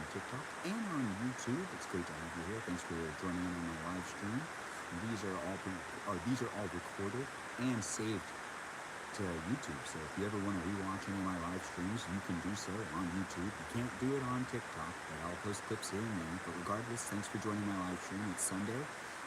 TikTok and on YouTube. It's great to have you here. Thanks for joining in on my live stream. And these are all recorded and saved to YouTube. So if you ever want to rewatch any of my live streams, you can do so on YouTube. You can't do it on TikTok, but I'll post clips here and there. But regardless, thanks for joining my live stream. It's Sunday,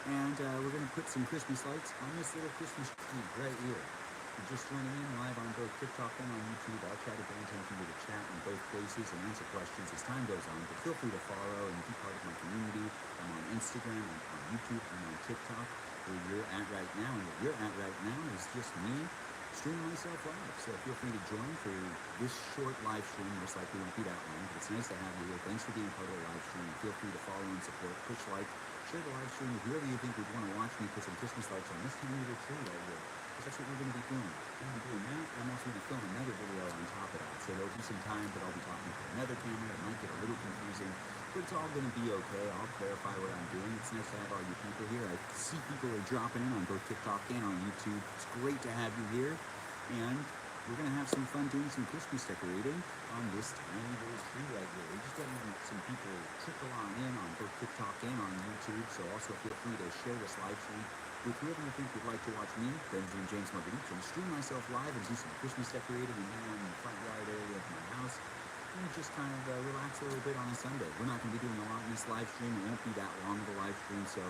and we're going to put some Christmas lights on this little Christmas tree right here. You're just joining in live on both TikTok and on YouTube. I'll try to bring attention to the chat in both places and answer questions as time goes on. But feel free to follow and be part of my community. I'm on Instagram, I'm on YouTube, I'm on TikTok. Where you're at right now, and what you're at right now is just me streaming myself live. So feel free to join for this short live stream. Most likely won't be that long, but it's nice to have you here. Thanks for being part of the live stream. And feel free to follow and support, push like, share the live stream with whoever you think would want to watch me put some Christmas lights on this tiny little tree right here. Because that's what we're going to be doing. I'm doing that. I'm also going to film another video on top of that. So there'll be some time, but I'll be talking to another camera. It might get a little confusing, but it's all going to be okay. I'll clarify what I'm doing. It's nice to have all you people here. I see people are dropping in on both TikTok and on YouTube. It's great to have you here. And we're going to have some fun doing some Christmas decorating on this tiny little tree right here. We're just getting some people trickle on in on both TikTok and on YouTube. So also feel free to share this live stream with whoever you think would like to watch me, Benjamin James Marguerite, and stream myself live and do some Christmas decorating in here in the front yard area of my house. And just kind of relax a little bit on a Sunday. We're not going to be doing a lot in this live stream. It won't be that long of a live stream, so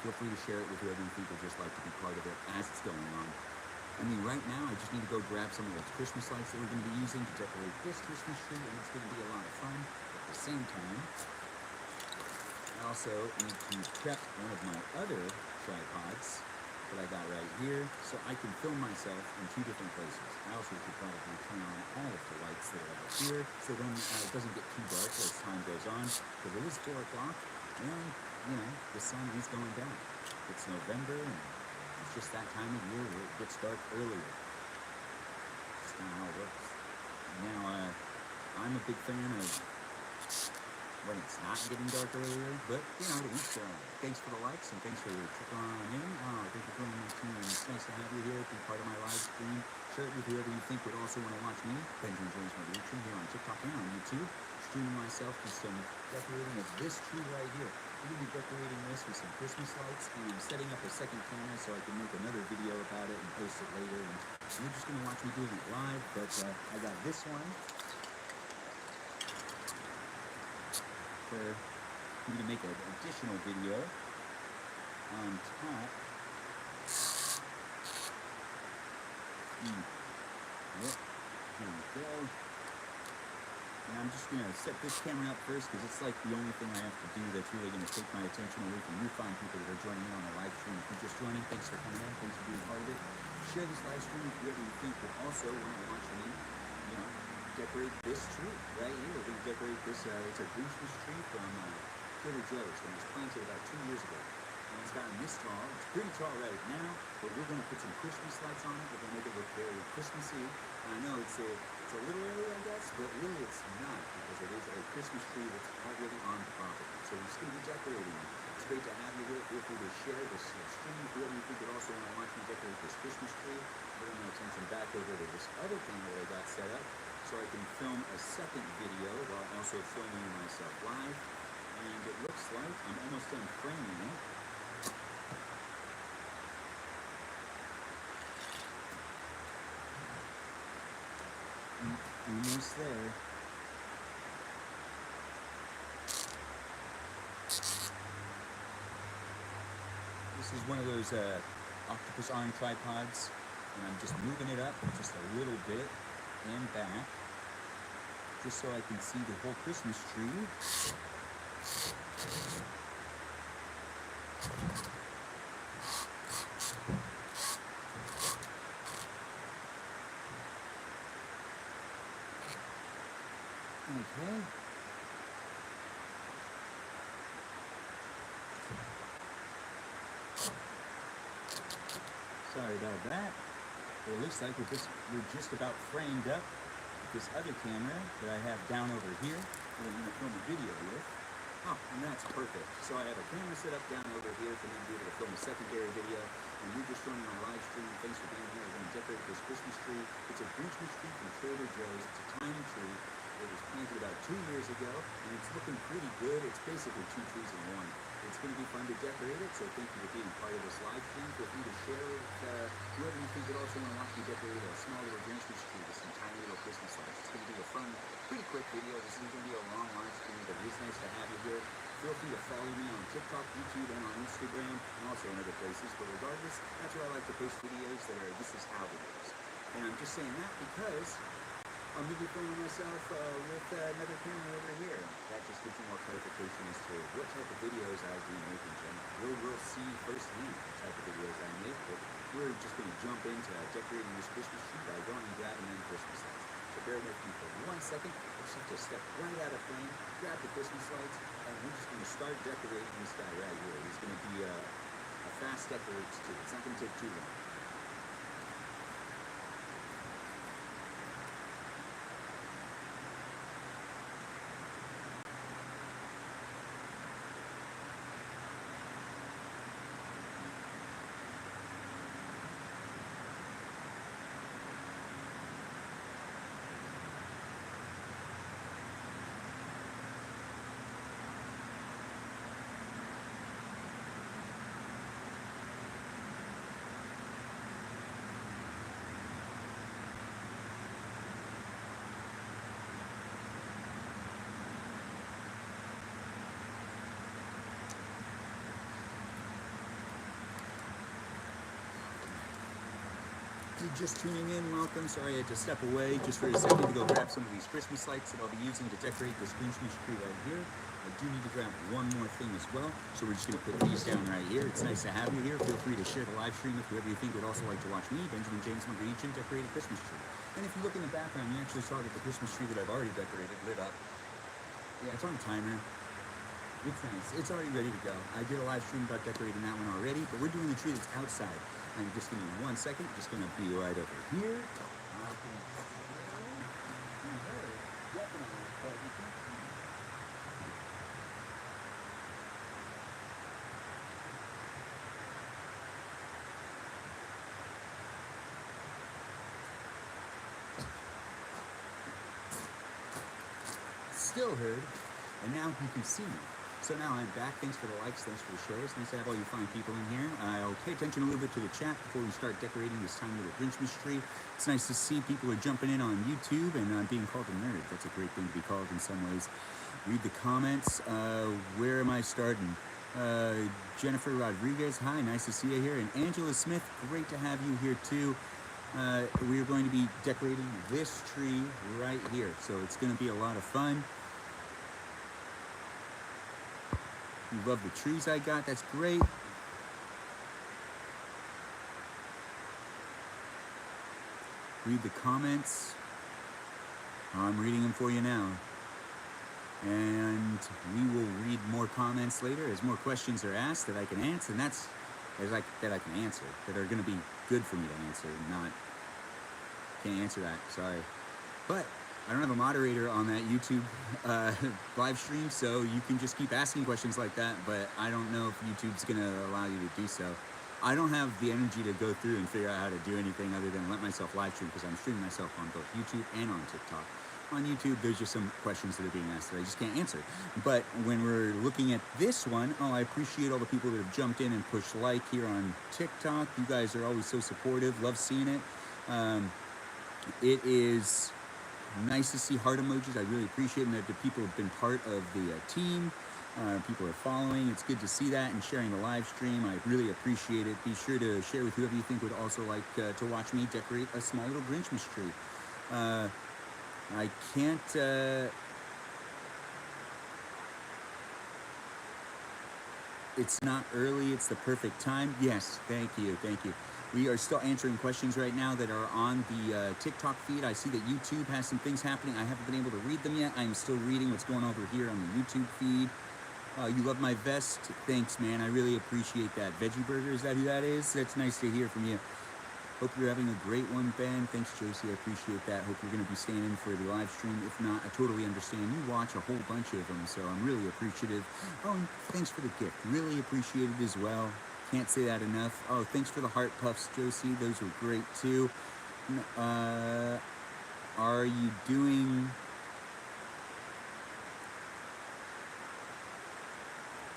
feel free to share it with whoever you think would just like to be part of it as it's going on. I mean, right now, I just need to go grab some of those Christmas lights that we're going to be using to decorate this Christmas tree, and it's going to be a lot of fun. At the same time, I also need to prep one of my other tripods that I got right here, so I can film myself in two different places. I also could probably turn on all of the lights that are out here, so then it doesn't get too dark as time goes on, because it is 4 o'clock, and, you know, the sun is going down. It's November, and it's just that time of year where it gets dark earlier. That's kind of how it works. Now, I'm a big fan of when it's not getting dark earlier, but, you know, thanks for the likes and thanks for trickling on in. Thanks for joining my team, and it's nice to have you here, be part of my live stream. Share it with whoever you think would also want to watch me, Benjamin James Marguerite, here on TikTok and on YouTube, streaming myself with some decorating of this tree right here. We're going to be decorating this with some Christmas lights, and I'm setting up a second camera so I can make another video about it and post it later. And you're just going to watch me doing it live, but I got this one for me to make an additional video on top. Yep, here we go. And I'm just going to set this camera up first because it's like the only thing I have to do that's really going to take my attention away from you fine people that are joining in on the live stream. If you're just joining, thanks for coming in. Thanks for being part of it. Share this live stream with whoever you think would also want to watch me, you know, decorate this tree right here. We're going to decorate this. It's a Christmas tree from Trader Joe's, and it was planted about 2 years ago. And it's gotten this tall. It's pretty tall right now, but we're going to put some Christmas lights on it. We're going to make it look very Christmassy. And I know it's a little early, I guess, but really it's not, because it is a Christmas tree that's already on property. So we're still decorating it. It's great to have you here. Feel free to share this stream with whoever you think would also want to watch me decorate this Christmas tree. Bring my attention back over to this other camera that I got set up so I can film a second video while also filming myself live. And it looks like I'm almost done framing it. Almost there. This is one of those octopus arm tripods, and I'm just moving it up just a little bit and back, just so I can see the whole Christmas tree. Okay. Sorry about that. But it looks like we're just about framed up with this other camera that I have down over here that I'm going to film a video with. Oh, and that's perfect. So I have a camera set up down over here for me to be able to film a secondary video. And you're just joining my live stream. Thanks for being here. We're going to decorate this Christmas tree. It's a Christmas tree from Trader Joe's. It's a tiny tree. It was planted about 2 years ago, and it's looking pretty good. It's basically 2 trees in one. It's going to be fun to decorate it, so thank you for being part of this live stream. Feel free to share it with whoever you think would also want to watch me decorate a small little Christmas tree with some tiny little Christmas lights. It's going to be a fun, pretty quick video. This isn't going to be a long live stream, but it is nice to have you here. Feel free to follow me on TikTok, YouTube, and on Instagram, and also in other places. But regardless, that's where I like to post videos that are this is how videos. And I'm just saying that because I'm going to be filming myself with another camera over here. That just gives you more clarification as to what type of videos I do make in general. We'll see firsthand what type of videos I make, but we're just going to jump into decorating this Christmas tree by going and grabbing them Christmas lights. So bear with me for 1 second. I just have to step right out of frame, grab the Christmas lights, and we're just going to start decorating this guy right here. It's going to be a fast decoration too. It's not going to take too long. If you're just tuning in, welcome. Sorry I had to step away just for a second to go grab some of these Christmas lights that I'll be using to decorate this Christmas tree right here. I do need to grab one more thing as well, so we're just going to put these down right here. It's nice to have you here. Feel free to share the live stream with whoever you think would also like to watch me, Benjamin James McGreechin, decorate a Christmas tree. And if you look in the background, you actually saw that the Christmas tree that I've already decorated lit up. Yeah, it's on a timer. It's nice. It's already ready to go. I did a live stream about decorating that one already, but we're doing the tree that's outside. I'm just gonna give me 1 second. Just gonna be right over here. Still heard, and now you can see me. So now I'm back. Thanks for the likes, thanks for the shares. Nice to have all you fine people in here. I'll pay attention a little bit to the chat before we start decorating this tiny little Christmas tree. It's nice to see people are jumping in on YouTube and being called a nerd. That's a great thing to be called in some ways. Read the comments. Where am I starting? Jennifer Rodriguez, hi, nice to see you here. And Angela Smith, great to have you here too. We are going to be decorating this tree right here. So it's going to be a lot of fun. You love the trees I got, that's great. Read the comments. I'm reading them for you now. And we will read more comments later as more questions are asked that I can answer, and that I can answer, that are gonna be good for me to answer, can't answer that, sorry. But I don't have a moderator on that YouTube live stream, so you can just keep asking questions like that, but I don't know if YouTube's gonna allow you to do so. I don't have the energy to go through and figure out how to do anything other than let myself live stream, because I'm streaming myself on both YouTube and on TikTok. On YouTube, there's just some questions that are being asked that I just can't answer. But when we're looking at this one, I appreciate all the people that have jumped in and pushed like here on TikTok. You guys are always so supportive, love seeing it. It is nice to see heart emojis. I really appreciate them, that the people have been part of the team. People are following. It's good to see that and sharing the live stream. I really appreciate it. Be sure to share with whoever you think would also like to watch me decorate a small little Grinchmas tree. I can't... It's not early, it's the perfect time. Yes, thank you, thank you. We are still answering questions right now that are on the TikTok feed. I see that YouTube has some things happening. I haven't been able to read them yet. I'm still reading what's going on over here on the YouTube feed. You love my vest? Thanks, man. I really appreciate that. Veggie Burger, is that who that is? That's nice to hear from you. Hope you're having a great one, Ben. Thanks, Josie. I appreciate that. Hope you're going to be staying in for the live stream. If not, I totally understand. You watch a whole bunch of them, so I'm really appreciative. Oh, and thanks for the gift. Really appreciate it as well. Can't say that enough. Oh, thanks for the heart puffs, Josie. Those were great, too. Are you doing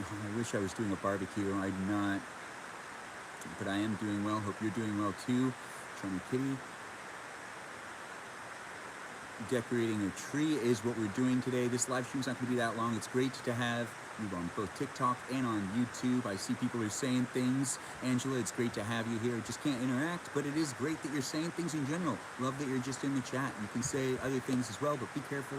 I wish I was doing a barbecue. I'm not, but I am doing well. Hope you're doing well too. Charming Kitty. Decorating a tree is what we're doing today. This live stream's not going to be that long. It's great to have you on both TikTok and on YouTube. I see people are saying things. Angela, it's great to have you here. Just can't interact, but it is great that you're saying things in general. Love that you're just in the chat. You can say other things as well, but be careful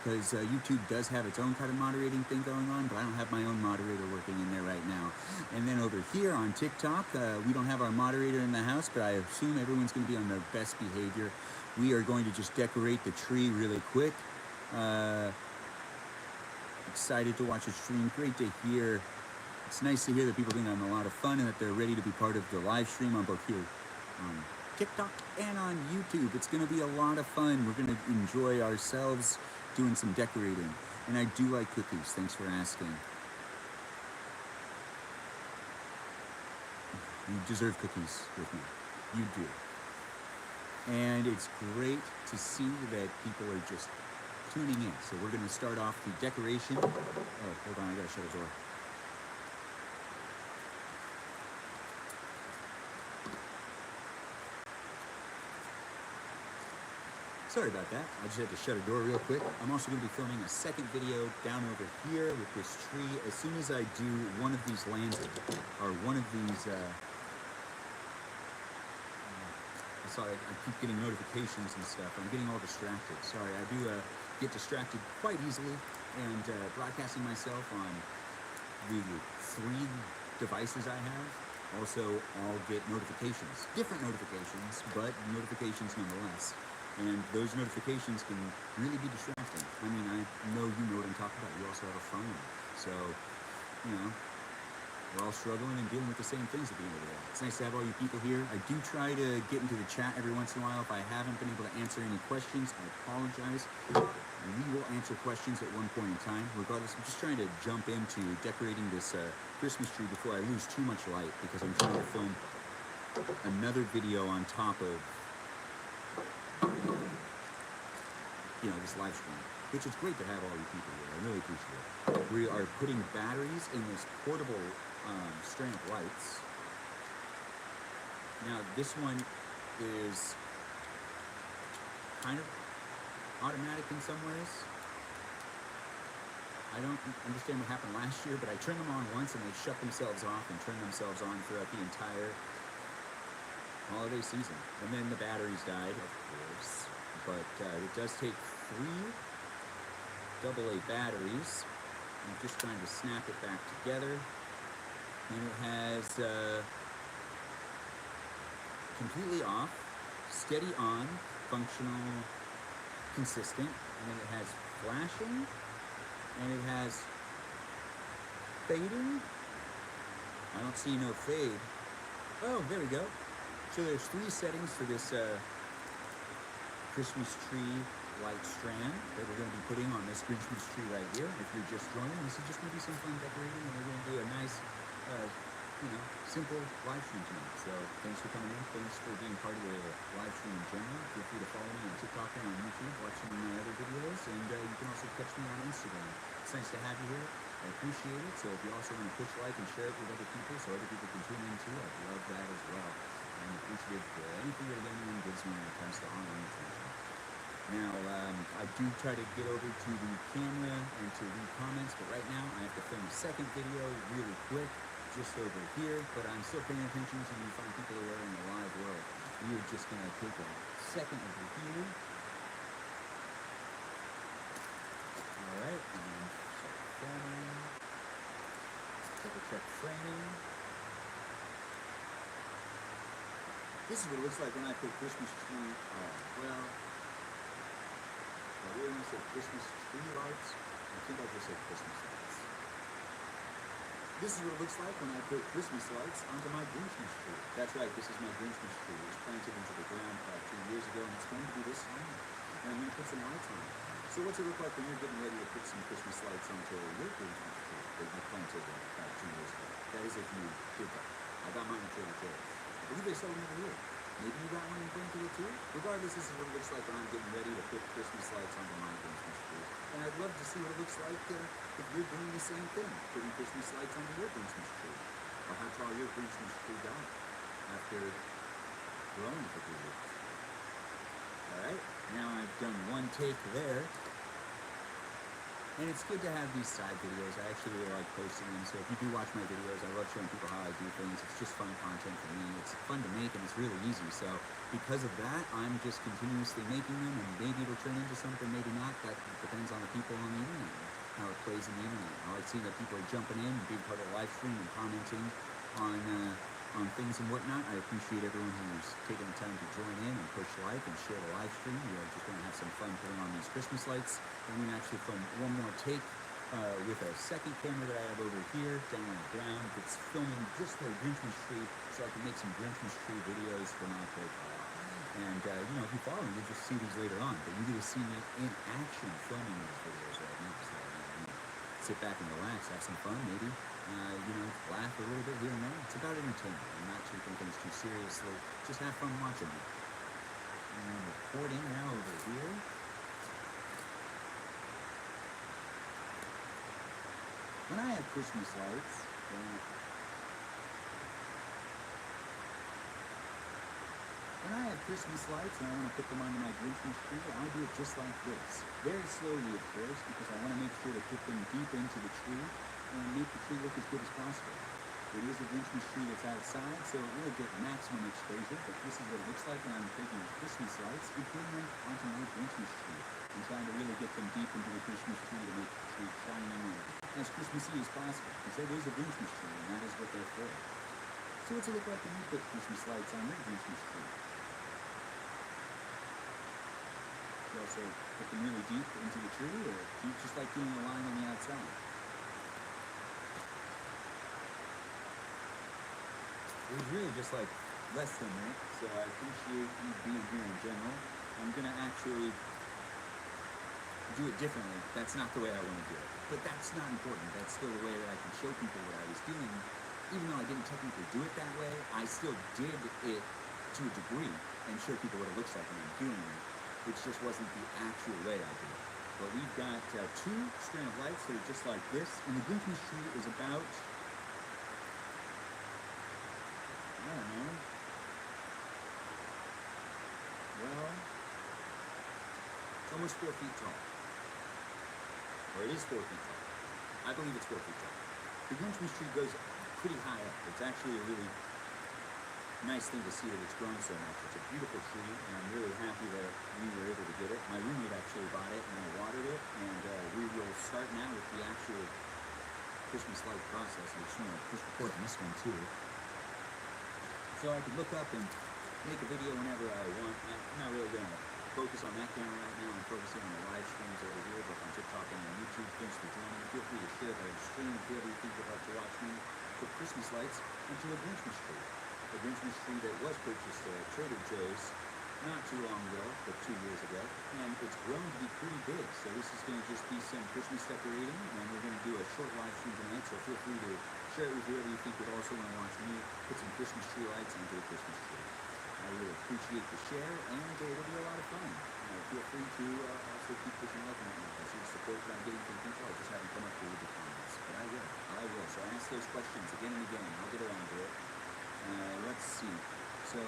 because YouTube does have its own kind of moderating thing going on, but I don't have my own moderator working in there right now. And then over here on TikTok, we don't have our moderator in the house, but I assume everyone's going to be on their best behavior. We are going to just decorate the tree really quick. Excited to watch the stream. Great to hear. It's nice to hear that people think I'm a lot of fun and that they're ready to be part of the live stream on both here on TikTok and on YouTube. It's going to be a lot of fun. We're going to enjoy ourselves doing some decorating. And I do like cookies. Thanks for asking. You deserve cookies with me. You do. And it's great to see that people are just tuning in. So we're going to start off the decoration. Oh, hold on, I got to shut the door. Sorry about that. I just had to shut a door real quick. I'm also going to be filming a second video down over here with this tree. As soon as I do one of these lanterns, or one of these sorry, I keep getting notifications and stuff. I'm getting all distracted. Sorry, I do get distracted quite easily, and broadcasting myself on the 3 devices I have. Also, I'll get notifications, different notifications, but notifications nonetheless. And those notifications can really be distracting. I mean, I know you know what I'm talking about. You also have a phone. So, you know, we're all struggling and dealing with the same things at the end of the day. It's nice to have all you people here. I do try to get into the chat every once in a while. If I haven't been able to answer any questions, I apologize. We will answer questions at one point in time. Regardless, I'm just trying to jump into decorating this Christmas tree before I lose too much light, because I'm trying to film another video on top of, you know, this live stream, which is great to have all you people here. I really appreciate it. We are putting batteries in this portable string of lights. Now this one is kind of automatic in some ways. I don't understand what happened last year, but I turned them on once and they shut themselves off and turned themselves on throughout the entire holiday season. And then the batteries died, of course, but it does take 3 AA batteries. I'm just trying to snap it back together. And it has completely off, steady on, functional, consistent, and then it has flashing, and it has fading. I don't see no fade. Oh, there we go. So there's 3 settings for this Christmas tree light strand that we're going to be putting on this Christmas tree right here. If you're just joining, this is just going to be some fun decorating, and we're going to do a nice, you know, simple live stream tonight. So thanks for coming in. Thanks for being part of the live stream in general. Feel free to follow me on TikTok and on YouTube, watch some of my other videos, and you can also catch me on Instagram. It's nice to have you here. I appreciate it. So if you also want to push like and share it with other people so other people can tune in too, I'd love that as well. I'm appreciative for anything that anyone gives me when it comes to online attention. Now, I do try to get over to the camera and to read comments, but right now I have to film a second video really quick, just over here, but I'm still paying attention to you fine people who are in the live world. We are just going to take a second over here. Alright, and check framing. Double check framing. This is what it looks like when I put Christmas tree, well, I really want to say Christmas tree lights. I think I just said Christmas lights. This is what it looks like when I put Christmas lights onto my Grinchmas tree. That's right, this is my Grinchmas tree. It was planted into the ground about 2 years ago, and it's going to be this summer. And I'm going to put some lights on it. So what's it look like when you're getting ready to put some Christmas lights onto your Grinchmas tree that you planted about 2 years ago? That is if you did that. I got mine at Trader Joe's. I believe they sell them over here. Maybe you got one in Plainfield too? Regardless, this is what it looks like when I'm getting ready to put Christmas lights onto my Christmas tree. And I'd love to see what it looks like if you're doing the the same thing, putting Christmas lights on your Christmas tree, or how tall your Christmas tree got after growing for 3 weeks. Alright, now I've done one take there. And it's good to have these side videos. I actually really like posting them. So if you do watch my videos, I love showing people how I do things. It's just fun content for me. It's fun to make and it's really easy. So because of that, I'm just continuously making them, and maybe it'll turn into something, maybe not. That depends on the people on the internet, how it plays in the internet. I like seeing that people are jumping in and being part of the live stream and commenting on things and whatnot. I appreciate everyone who's taking the time to join in and push like and share the live stream. We are just going to have some fun putting on these Christmas lights. I'm going to actually film one more take with a second camera that I have over here down on the ground. It's filming just for a Grinchmas tree, so I can make some Grinchmas tree videos for my profile. And you know, if you follow me, you'll just see these later on. But you get to see me in action filming these videos right now. So sit back and relax, have some fun, maybe. You know, laugh a little bit here and there. It's about entertainment. I'm not taking things too seriously. Just have fun watching it. And I'm recording now over here. When I have Christmas lights, and I want to put them under my Christmas tree, I do it just like this. Very slowly, of course, because I want to make sure to put them deep into the tree and make the tree look as good as possible. It is a Christmas tree that's outside, so it will get maximum exposure, but this is what it looks like when I'm taking Christmas lights and putting them onto my Christmas tree and trying to really get them deep into the Christmas tree to make the tree shining and as Christmassy as possible, because it is a Christmas tree, and that is what they're for. So what's it look like when you put Christmas lights on your Christmas tree? You also put them really deep into the tree, or do you just like doing a line on the outside? It was really just like less than that, so I appreciate you being here in general. I'm going to actually do it differently. That's not the way I want to do it. But that's not important. That's still the way that I can show people what I was doing. Even though I didn't technically do it that way, I still did it to a degree and show people what it looks like when I'm doing it. It just wasn't the actual way I did it. But we've got 2 string of lights that are just like this, and the Grinchmas tree is about, I don't know, well, it's almost 4 feet tall. Or it is 4 feet tall. I believe it's 4 feet tall. The Grinchmas tree goes pretty high up. It's actually a really nice thing to see that it's grown so much. It's a beautiful tree, and I'm really happy that we were able to get it. My roommate actually bought it, and I watered it, and we will start now with the actual Christmas light process. I just want to push record on this one too, so I can look up and make a video whenever I want. I'm not really going to focus on that camera right now. I'm focusing on the live streams over here, both on TikTok and on YouTube. Thanks for joining. Feel free to share the stream if whoever you think would like to watch me put Christmas lights into a Grinchmas tree. A Grinchmas tree that was purchased at Trader Joe's not too long ago, but 2 years ago, and it's grown to be pretty big. So this is going to just be some Christmas decorating, and we're going to do a short live stream tonight, so feel free to share it with whoever you think would also want to watch me put some Christmas tree lights into a Christmas tree. I really appreciate the share, and it'll be a lot of fun. Feel free to also keep pushing up on it. I see the support that I'm getting from people. I just haven't come up with the comments, but I will. So ask those questions again and again. I'll get around to it. Let's see. So,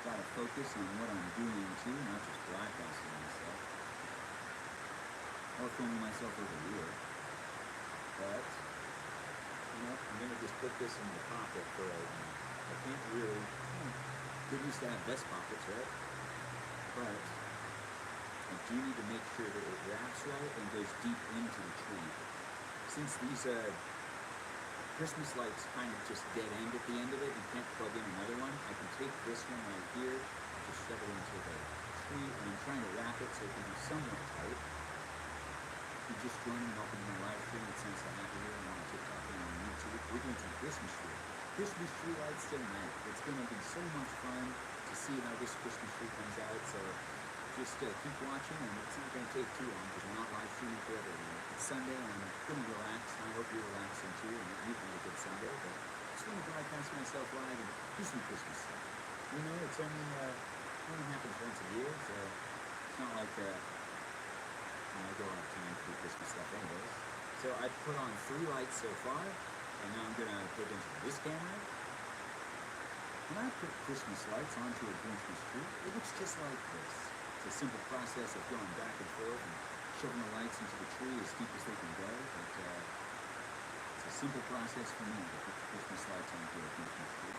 gotta focus on what I'm doing too, not just broadcasting myself or filming myself over here. But, you know, I'm gonna just put this in my pocket for right now. I can't really. Good used to have vest pockets, right? But I do need to make sure that it wraps right and goes deep into the tree. Since these Christmas lights kind of just dead end at the end of it, you can't plug in another one, I can take this one right here, just shove it into the tree, and I'm trying to wrap it so it can be somewhat tight. If you're just joining me, welcome to my live stream. It's nice to have you here on TikTok and on YouTube. We're doing some Christmas tree. Christmas tree lights tonight. It's going to be so much fun to see how this Christmas tree comes out. So just keep watching, and it's not going to take too long because we're not live streaming forever. It's Sunday, and I'm going to relax. I hope you're relaxing too, and you've had a good Sunday. But I just want to broadcast myself live and do some Christmas stuff. You know, it's only happens once a year, so it's not like I go out of time for Christmas stuff anyways. So So I've put on 3 lights so far, and now I'm gonna put into this camera. When I put Christmas lights onto a Grinchmas tree, it looks just like this. It's a simple process of going back and forth and shoving the lights into the tree as deep as they can go, but it's a simple process for me to put the Christmas lights onto a Grinchmas tree.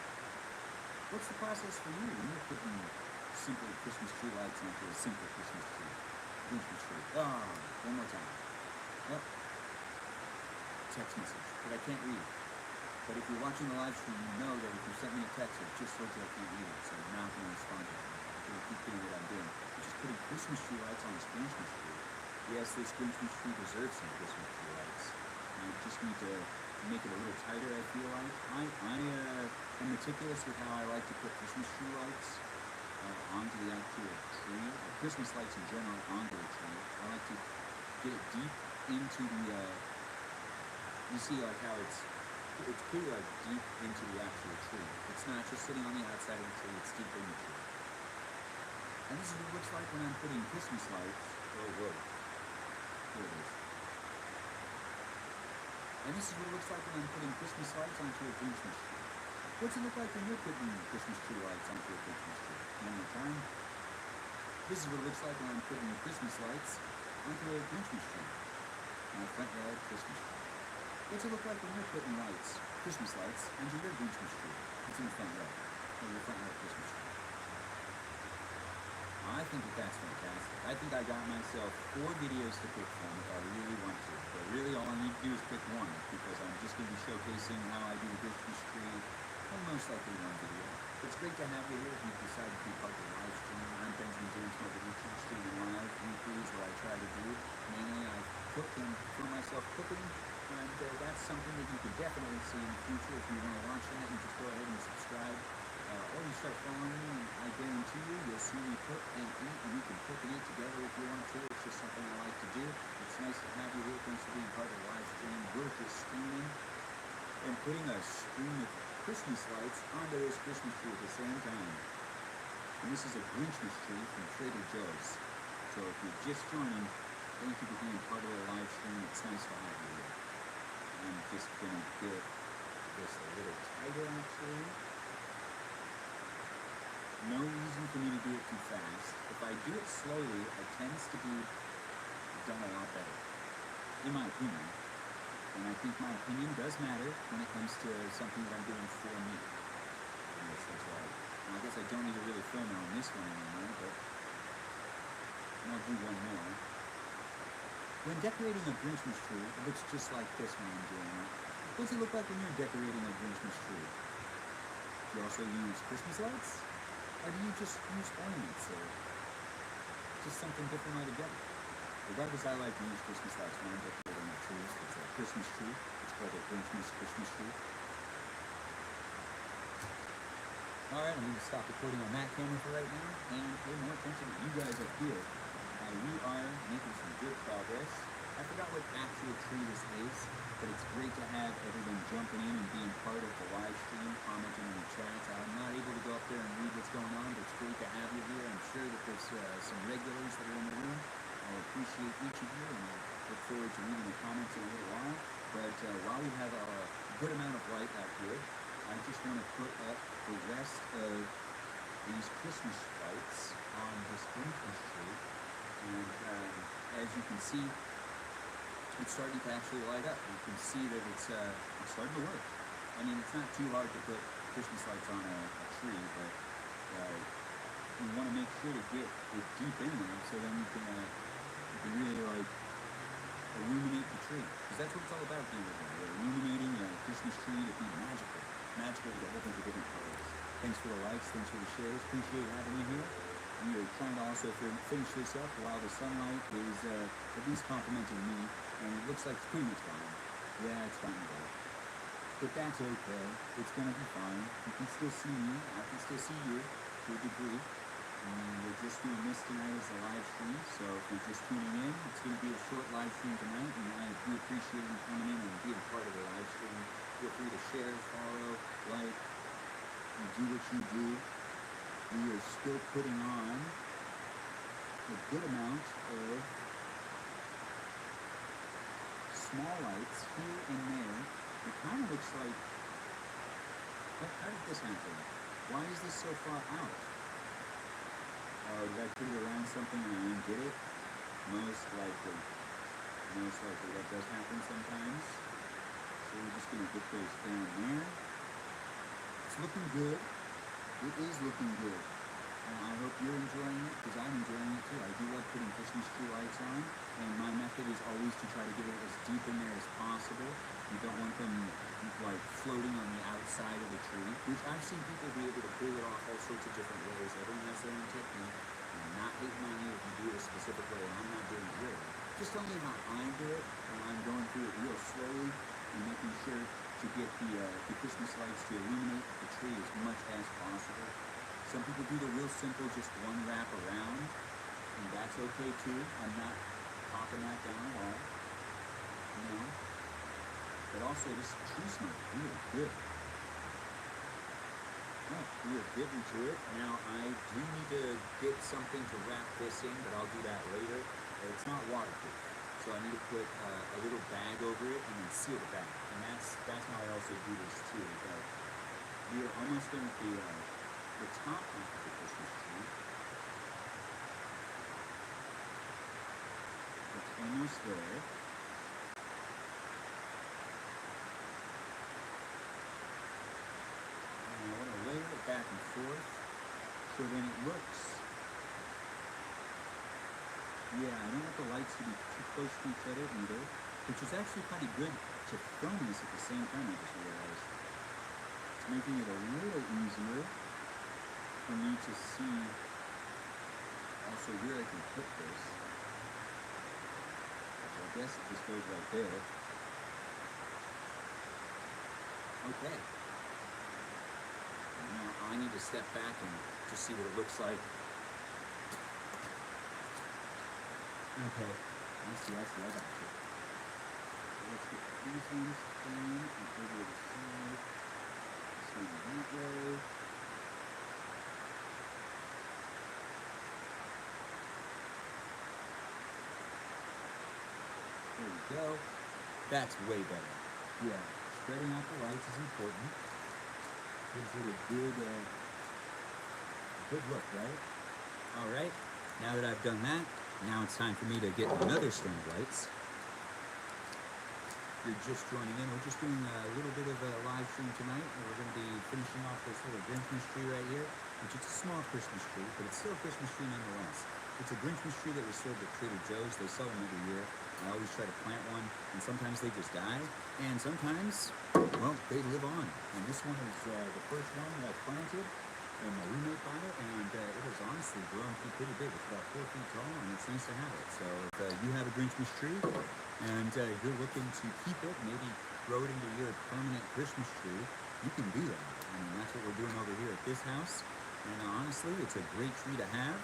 What's the process for you when you're putting simple Christmas tree lights onto a simple Christmas tree? Grinchmas tree. One more time. Yep. Text message, but I can't read it. But if you're watching the live stream, you know that if you sent me a text, it just told you I can't read it, so I'm not going to respond to it. I'm going to keep doing what I'm doing. I'm just putting Christmas tree lights on this Grinchmas tree. Yes, this Grinchmas tree deserves some Christmas tree lights. I just need to make it a little tighter, I feel like. I am meticulous with how I like to put Christmas tree lights onto the actual tree, or Christmas lights in general onto the tree. I like to get it deep into the, you see like how it's pretty like deep into the actual tree. It's not just sitting on the outside of the tree, it's deep in the tree. And this is what it looks like when I'm putting Christmas lights, oh whoa, here it is. And this is what it looks like when I'm putting Christmas lights onto a Grinchmas tree. What's it look like when you're putting Christmas tree lights onto a Grinchmas tree? One more time. This is what it looks like when I'm putting Christmas lights onto a Grinchmas tree. My front yard Christmas tree. What's it look like when you're putting lights, Christmas lights, onto your Grinchmas tree? It's in the front yard, or your front yard Christmas tree. I think that's fantastic. I think I got myself 4 videos to pick from if I really want to. But really all I need to do is pick one, because I'm just going to be showcasing how I do the Christmas tree, and most likely one video. It's great to have you here if you decide to be part of the live stream. I'm Benjamin James Motivation streaming live weeklies where I try to do. Mainly I cook and film myself cooking, and that's something that you can definitely see in the future. If you want to watch that, you just go ahead and subscribe. Or you start following me, and I guarantee you'll see me cook and eat, and we can cook and eat together if you want to. It's just something I like to do. It's nice to have you here. Thanks for being part of the live stream. We're just streaming and putting a stream of Christmas lights onto this Christmas tree at the same time. And this is a Grinchmas tree from Trader Joe's. So if you're just joining, thank you for being part of the live stream. It's nice to have you here. I'm just going to get this a little tighter actually. No reason for me to do it too fast. If I do it slowly, it tends to be done a lot better, in my opinion. And I think my opinion does matter when it comes to something that I'm doing for me. I guess that's right. And I guess I don't need to really film it on this one anymore, but I'll do one more. When decorating a Grinchmas tree, it looks just like this when I'm doing it. What does it look like when you're decorating a Grinchmas tree? Do you also use Christmas lights? Or do you just use ornaments, or just something different altogether? Regardless, I like to use Christmas lights when I'm decorating my trees. It's a Christmas tree. It's called a Grinchmas Christmas tree. Alright, I'm going to stop recording on that camera for right now, and pay more attention to you guys up here. We are making some good progress. I forgot what actual tree this is, but it's great to have everyone jumping in and being part of the live stream, commenting in the chats. I'm not able to go up there and read what's going on, but it's great to have you here. I'm sure that there's some regulars that are in the room. I appreciate each of you, and I look forward to reading the comments in a little while. But while we have a good amount of light out here, I just want to put up the rest of these Christmas lights on this Grinchmas tree. And as you can see, it's starting to actually light up. You can see that it's starting to work. I mean, it's not too hard to put Christmas lights on a tree, but you want to make sure to get it deep in there, so then you can really like illuminate the tree, because that's what it's all about at the end of the day. We're illuminating a Christmas tree to be magical with a whole bunch of different colors. Thanks for the likes, thanks for the shares. Appreciate having you here. We are trying to also finish this up while the sunlight is at least complimenting me, and it looks like it's pretty much gone. Yeah, it's fine to go. But that's okay. It's going to be fine. You can still see me. I can still see you to a degree. We're just doing this tonight as a live stream, so if you're just tuning in, it's going to be a short live stream tonight, and I do appreciate you coming in and being part of the live stream. Feel free to share, follow, like, and do what you do. We are still putting on a good amount of small lights here and there. It kind of looks like, how did this happen? Why is this so far out? Oh, did I put it around something and I didn't get it? Most likely. Most likely that does happen sometimes. So we're just gonna get those down there. It's looking good. It is looking good. I hope you're enjoying it, because I'm enjoying it too. I do like putting Christmas tree lights on, and my method is always to try to get it as deep in there as possible. You don't want them like floating on the outside of the tree, which I've seen people be able to pull it off all sorts of different ways. Everyone has their own technique. I'm not hating on you if you do it a specific way, and I'm not doing it your way. Just tell me how I do it, and I'm going through it real slowly and making sure to get the Christmas lights to illuminate the tree as much as possible. Some people do the real simple, just one wrap around, and that's okay too. I'm not talking that down at all, you know. But also, this tree smells really good. Oh, we're getting to it. Now, I do need to get something to wrap this in, but I'll do that later. It's not waterproof, so I need to put a little bag over it and then seal the bag. And that's how I also do this too. But we are almost done with the top half of the Christmas tree. It's almost there. And I want to layer it back and forth so then it looks. Yeah, I don't want the lights to be too close to each other either, which is actually kind of good to film this at the same time, I just realized. It's making it a little easier for me to see also where I can put this. Which I guess it just goes right there. Okay. And now I need to step back and just see what it looks like. Okay. I see, I got you. Let's get these ones clean and over to the side. Same that way. There we go. That's way better. Yeah, spreading out the lights is important. Gives it a good look, right? All right, now that I've done that, now it's time for me to get another string of lights. You're just joining in. We're just doing a little bit of a live stream tonight, and we're going to be finishing off this little Grinchmas tree right here, which is a small Christmas tree, but it's still a Christmas tree nonetheless. It's a Grinchmas tree that was sold at Trader Joe's. They sell them every year. I always try to plant one, and sometimes they just die, and sometimes, well, they live on. And this one is the first one that I planted, and my roommate bought it, and it has honestly grown pretty big. It's about 4 feet tall, and it's nice to have it. So if you have a Grinchmas tree, and you're looking to keep it, maybe grow it into your permanent Christmas tree, you can do that. I mean, that's what we're doing over here at this house. And honestly, it's a great tree to have.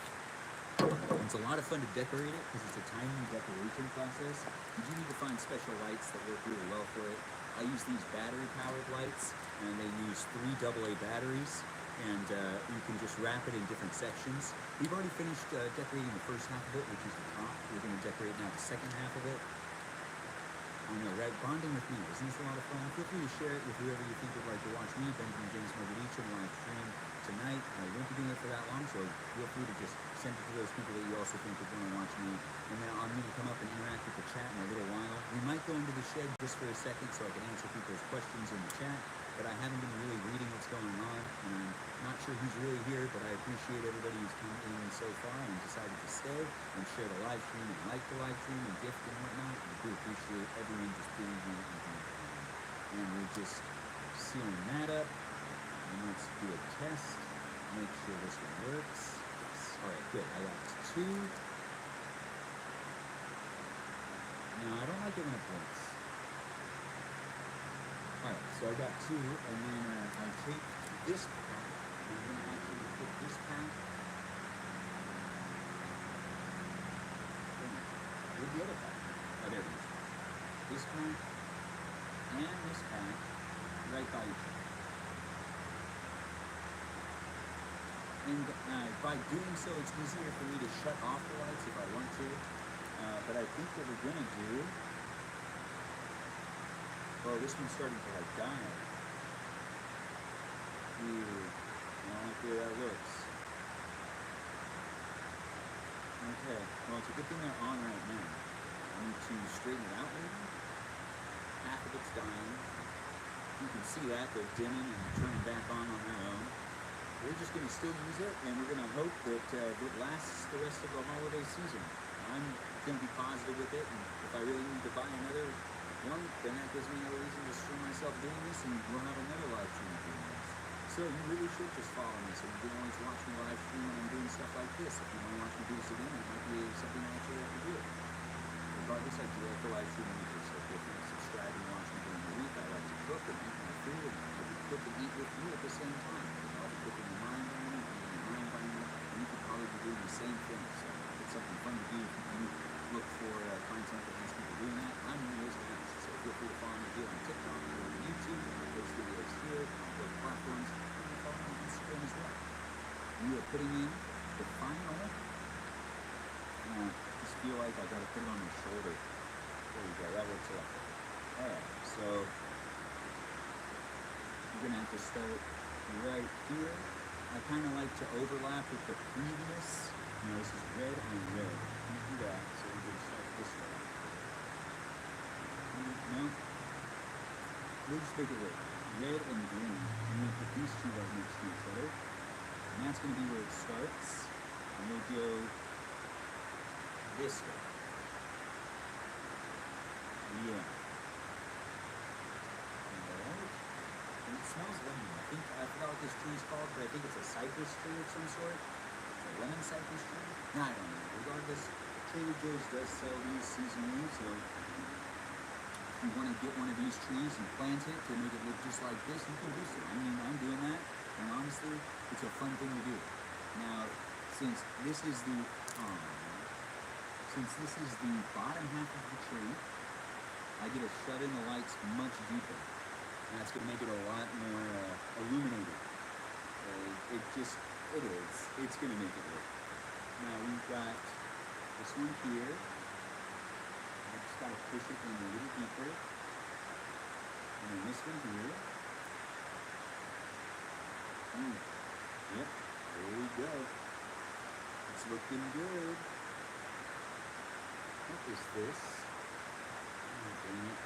It's a lot of fun to decorate it because it's a tiny decoration process. You do need to find special lights that work really well for it. I use these battery-powered lights, and they use 3 AA batteries. And you can just wrap it in different sections. We've already finished decorating the first half of it, which is the top. We're going to decorate now the second half of it. I know, right? Bonding with me. Isn't this a lot of fun? Feel free to share it with whoever you think would like to watch me, Benjamin James Morgadiccio, live stream tonight. I won't be doing it for that long, so feel free to just send it to those people that you also think would want to watch me. And then I'm going to come up and interact with the chat in a little while. We might go into the shed just for a second so I can answer people's questions in the chat, but I haven't been really reading what's going on, and I'm not sure who's really here, but I appreciate everybody who's come in so far and decided to stay and share the live stream and like the live stream and gift and whatnot. I do appreciate everyone just being here and being fun. And we're just sealing that up, and let's do a test, make sure this one works. Yes. All right, good. I got 2. Now, I don't like it when it blinks. Alright, so I got 2, and then I take this pack, and I'm going to actually put this pack with the other pack. Oh, there it is. This pack and this pack right by each other. And by doing so, it's easier for me to shut off the lights if I want to. But I think what we're going to do Oh, this one's starting to like die. Weird. I don't like the way that looks. Okay, well, it's a good thing they're on right now. I need to straighten it out maybe. Half of it's dying. You can see that they're dimming and turning back on their own. We're just going to still use it, and we're going to hope that it lasts the rest of the holiday season. I'm going to be positive with it, and if I really need to buy another one, then that gives me another reason to stream myself doing this, and we'll have another live stream doing this. So you really should just follow me, so you can always watch me live stream when I'm doing stuff like this. If you want to watch me do this again, that might be something I actually have to do. Regardless, I do like the live stream weekly, so feel free to subscribe and watch me during the week. I like to cook and eat my food, and I can cook and eat with you at the same time. I'll be cooking in my environment, eating in my environment, and you could probably be doing the same thing. So it's something fun to do if you look for content that has people doing that. I'm always asked, so feel free to follow me here on TikTok or on YouTube. I post videos here on both platforms. You can follow me on Instagram as well. We are putting in the final. I just feel like I gotta put it on my shoulder. There we go, that works a lot. Alright, so you're gonna have to start right here. I kind of like to overlap with the previous. This is red on red. You do that, so we're gonna start this way. No? We'll just make it red and green. I'm gonna put these two right next to each other. And that's gonna be where it starts. And we'll go this way. Yeah. Alright. And it smells lemon. I forgot what this tree is called, but I think it's a cypress tree of some sort. A lemon cypress tree? No, I don't know. Regardless, Trader Joe's does sell these seasonally, so if you want to get one of these trees and plant it to make it look just like this, you can do so. I mean, I'm doing that, and honestly, it's a fun thing to do. Now, since this is the bottom half of the tree, I get to shut in the lights much deeper. And that's going to make it a lot more illuminated. It is. It's going to make it work. Now we've got this one here. I just got to push it in a little deeper. And then this one here. Yep, there we go. It's looking good. What is this? Oh, dang it.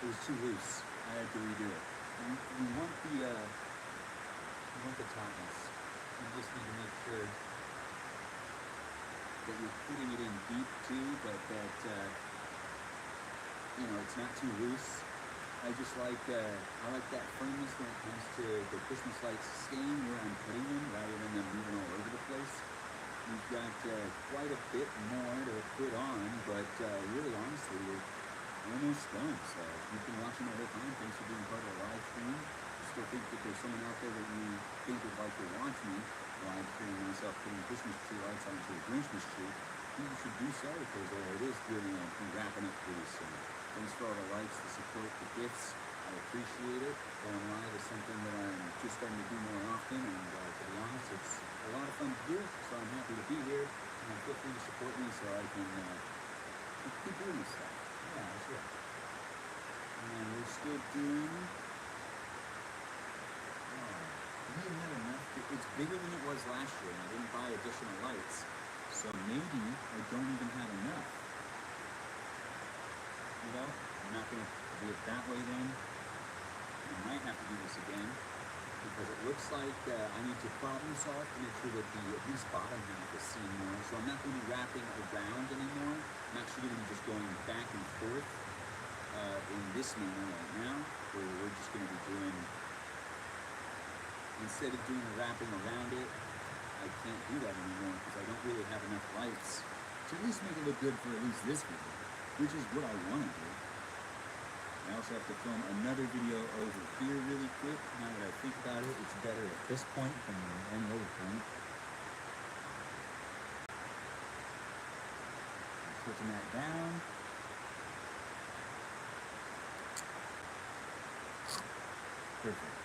It was too loose. I had to redo it. You want the tightness. You just need to make sure that you're putting it in deep too, but that it's not too loose. I like that firmness when it comes to the Christmas lights staying where I'm putting them rather than them moving all over the place. We've got quite a bit more to put on, but really honestly, we're almost done. So if you've been watching the whole time, thanks for being part of the live stream. I still think that there's someone out there that you think would like to watch me live streaming myself putting Christmas tree lights onto a Grinchmas tree. I think you should do so because it is good and be wrapping up pretty soon. Thanks for all the likes, the support, the gifts. I appreciate it. Going live is something that I'm just starting to do more often, and to be honest, it's a lot of fun to do. So I'm happy to be here, and feel free to support me so I can keep doing this stuff. Yeah, that's right. And we're still doing. We didn't have enough. It's bigger than it was last year, and I didn't buy additional lights, so maybe I don't even have enough. I'm not going to do it that way then. I might have to do this again because it looks like I need to problem solve to make sure that at least bottom half is seen more. So I'm not going to be wrapping around anymore. I'm actually going to be just going back and forth in this manner right now, where we're just going to be doing, instead of doing the wrapping around it, I can't do that anymore because I don't really have enough lights to at least make it look good for at least this video, which is what I want to do. I also have to film another video over here really quick. Now that I think about it, it's better at this point than any other point. Switching that down. Perfect.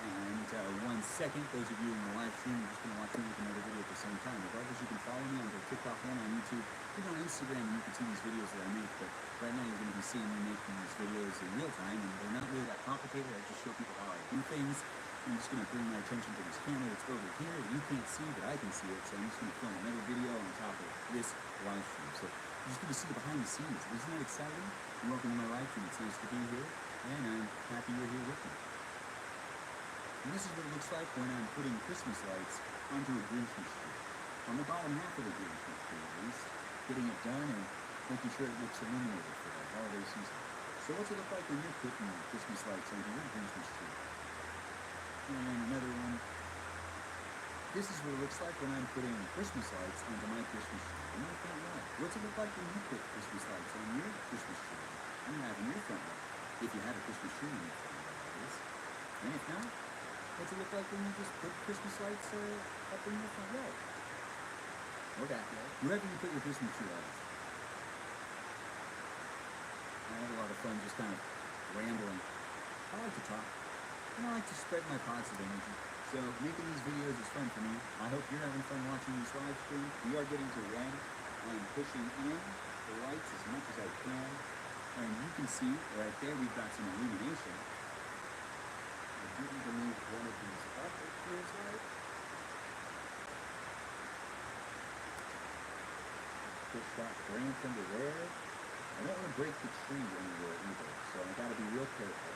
And 1 second, those of you in the live stream are just going to watch me with another video at the same time. Regardless, you can follow me on TikTok TikTok and on YouTube. Even on Instagram, you can see these videos that I make, but right now you're going to be seeing me making these videos in real time, and they're not really that complicated. I just show people how I do things. I'm just going to bring my attention to this camera that's over here that you can't see, but I can see it, so I'm just going to film another video on top of this live stream. So you're just going to see the behind the scenes. Isn't that exciting? Welcome to my live stream. It's nice to be here, and I'm happy you're here with me. And this is what it looks like when I'm putting Christmas lights onto a Christmas tree. On the bottom half of the Christmas tree, at least. Getting it done and making sure it looks illuminated for the holiday season. So what's it look like when you're putting Christmas lights onto your Christmas tree? And another one. This is what it looks like when I'm putting Christmas lights onto my Christmas tree. In my front yard. What's it look like when you put Christmas lights on your Christmas tree? And you have in your front yard. If you have a Christmas tree in your front yard, that is. And if not, what's it look like when you just put Christmas lights up in your front yard? Or backyard. Wherever you put your Christmas tree lights. I had a lot of fun just kind of rambling. I like to talk. And I like to spread my positive energy. So making these videos is fun for me. I hope you're having fun watching this live stream. We are getting to red. I'm pushing in the lights as much as I can. And you can see right there we've got some illumination. I didn't believe one of these up. It feels like. Push that branch under there. I don't want to break the tree anywhere either, so I gotta be real careful.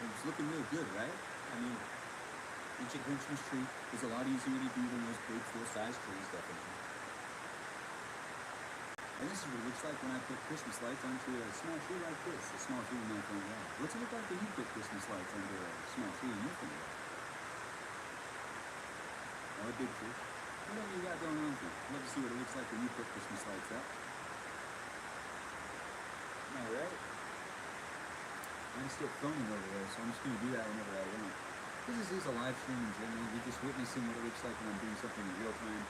It's looking real good, right? I mean, each Christmas tree is a lot easier to do than those big full-size trees, definitely. And this is what it looks like when I put Christmas lights onto a small tree like this, a small tree in my front yard. What's it look like when you put Christmas lights under a small tree in your front yard? Or a big tree? Whatever you got going on for you. I'd love to see what it looks like when you put Christmas lights up. Alright. I'm still filming over there, so I'm just going to do that whenever I want. This is a live stream in general. You're just witnessing what it looks like when I'm doing something in real time.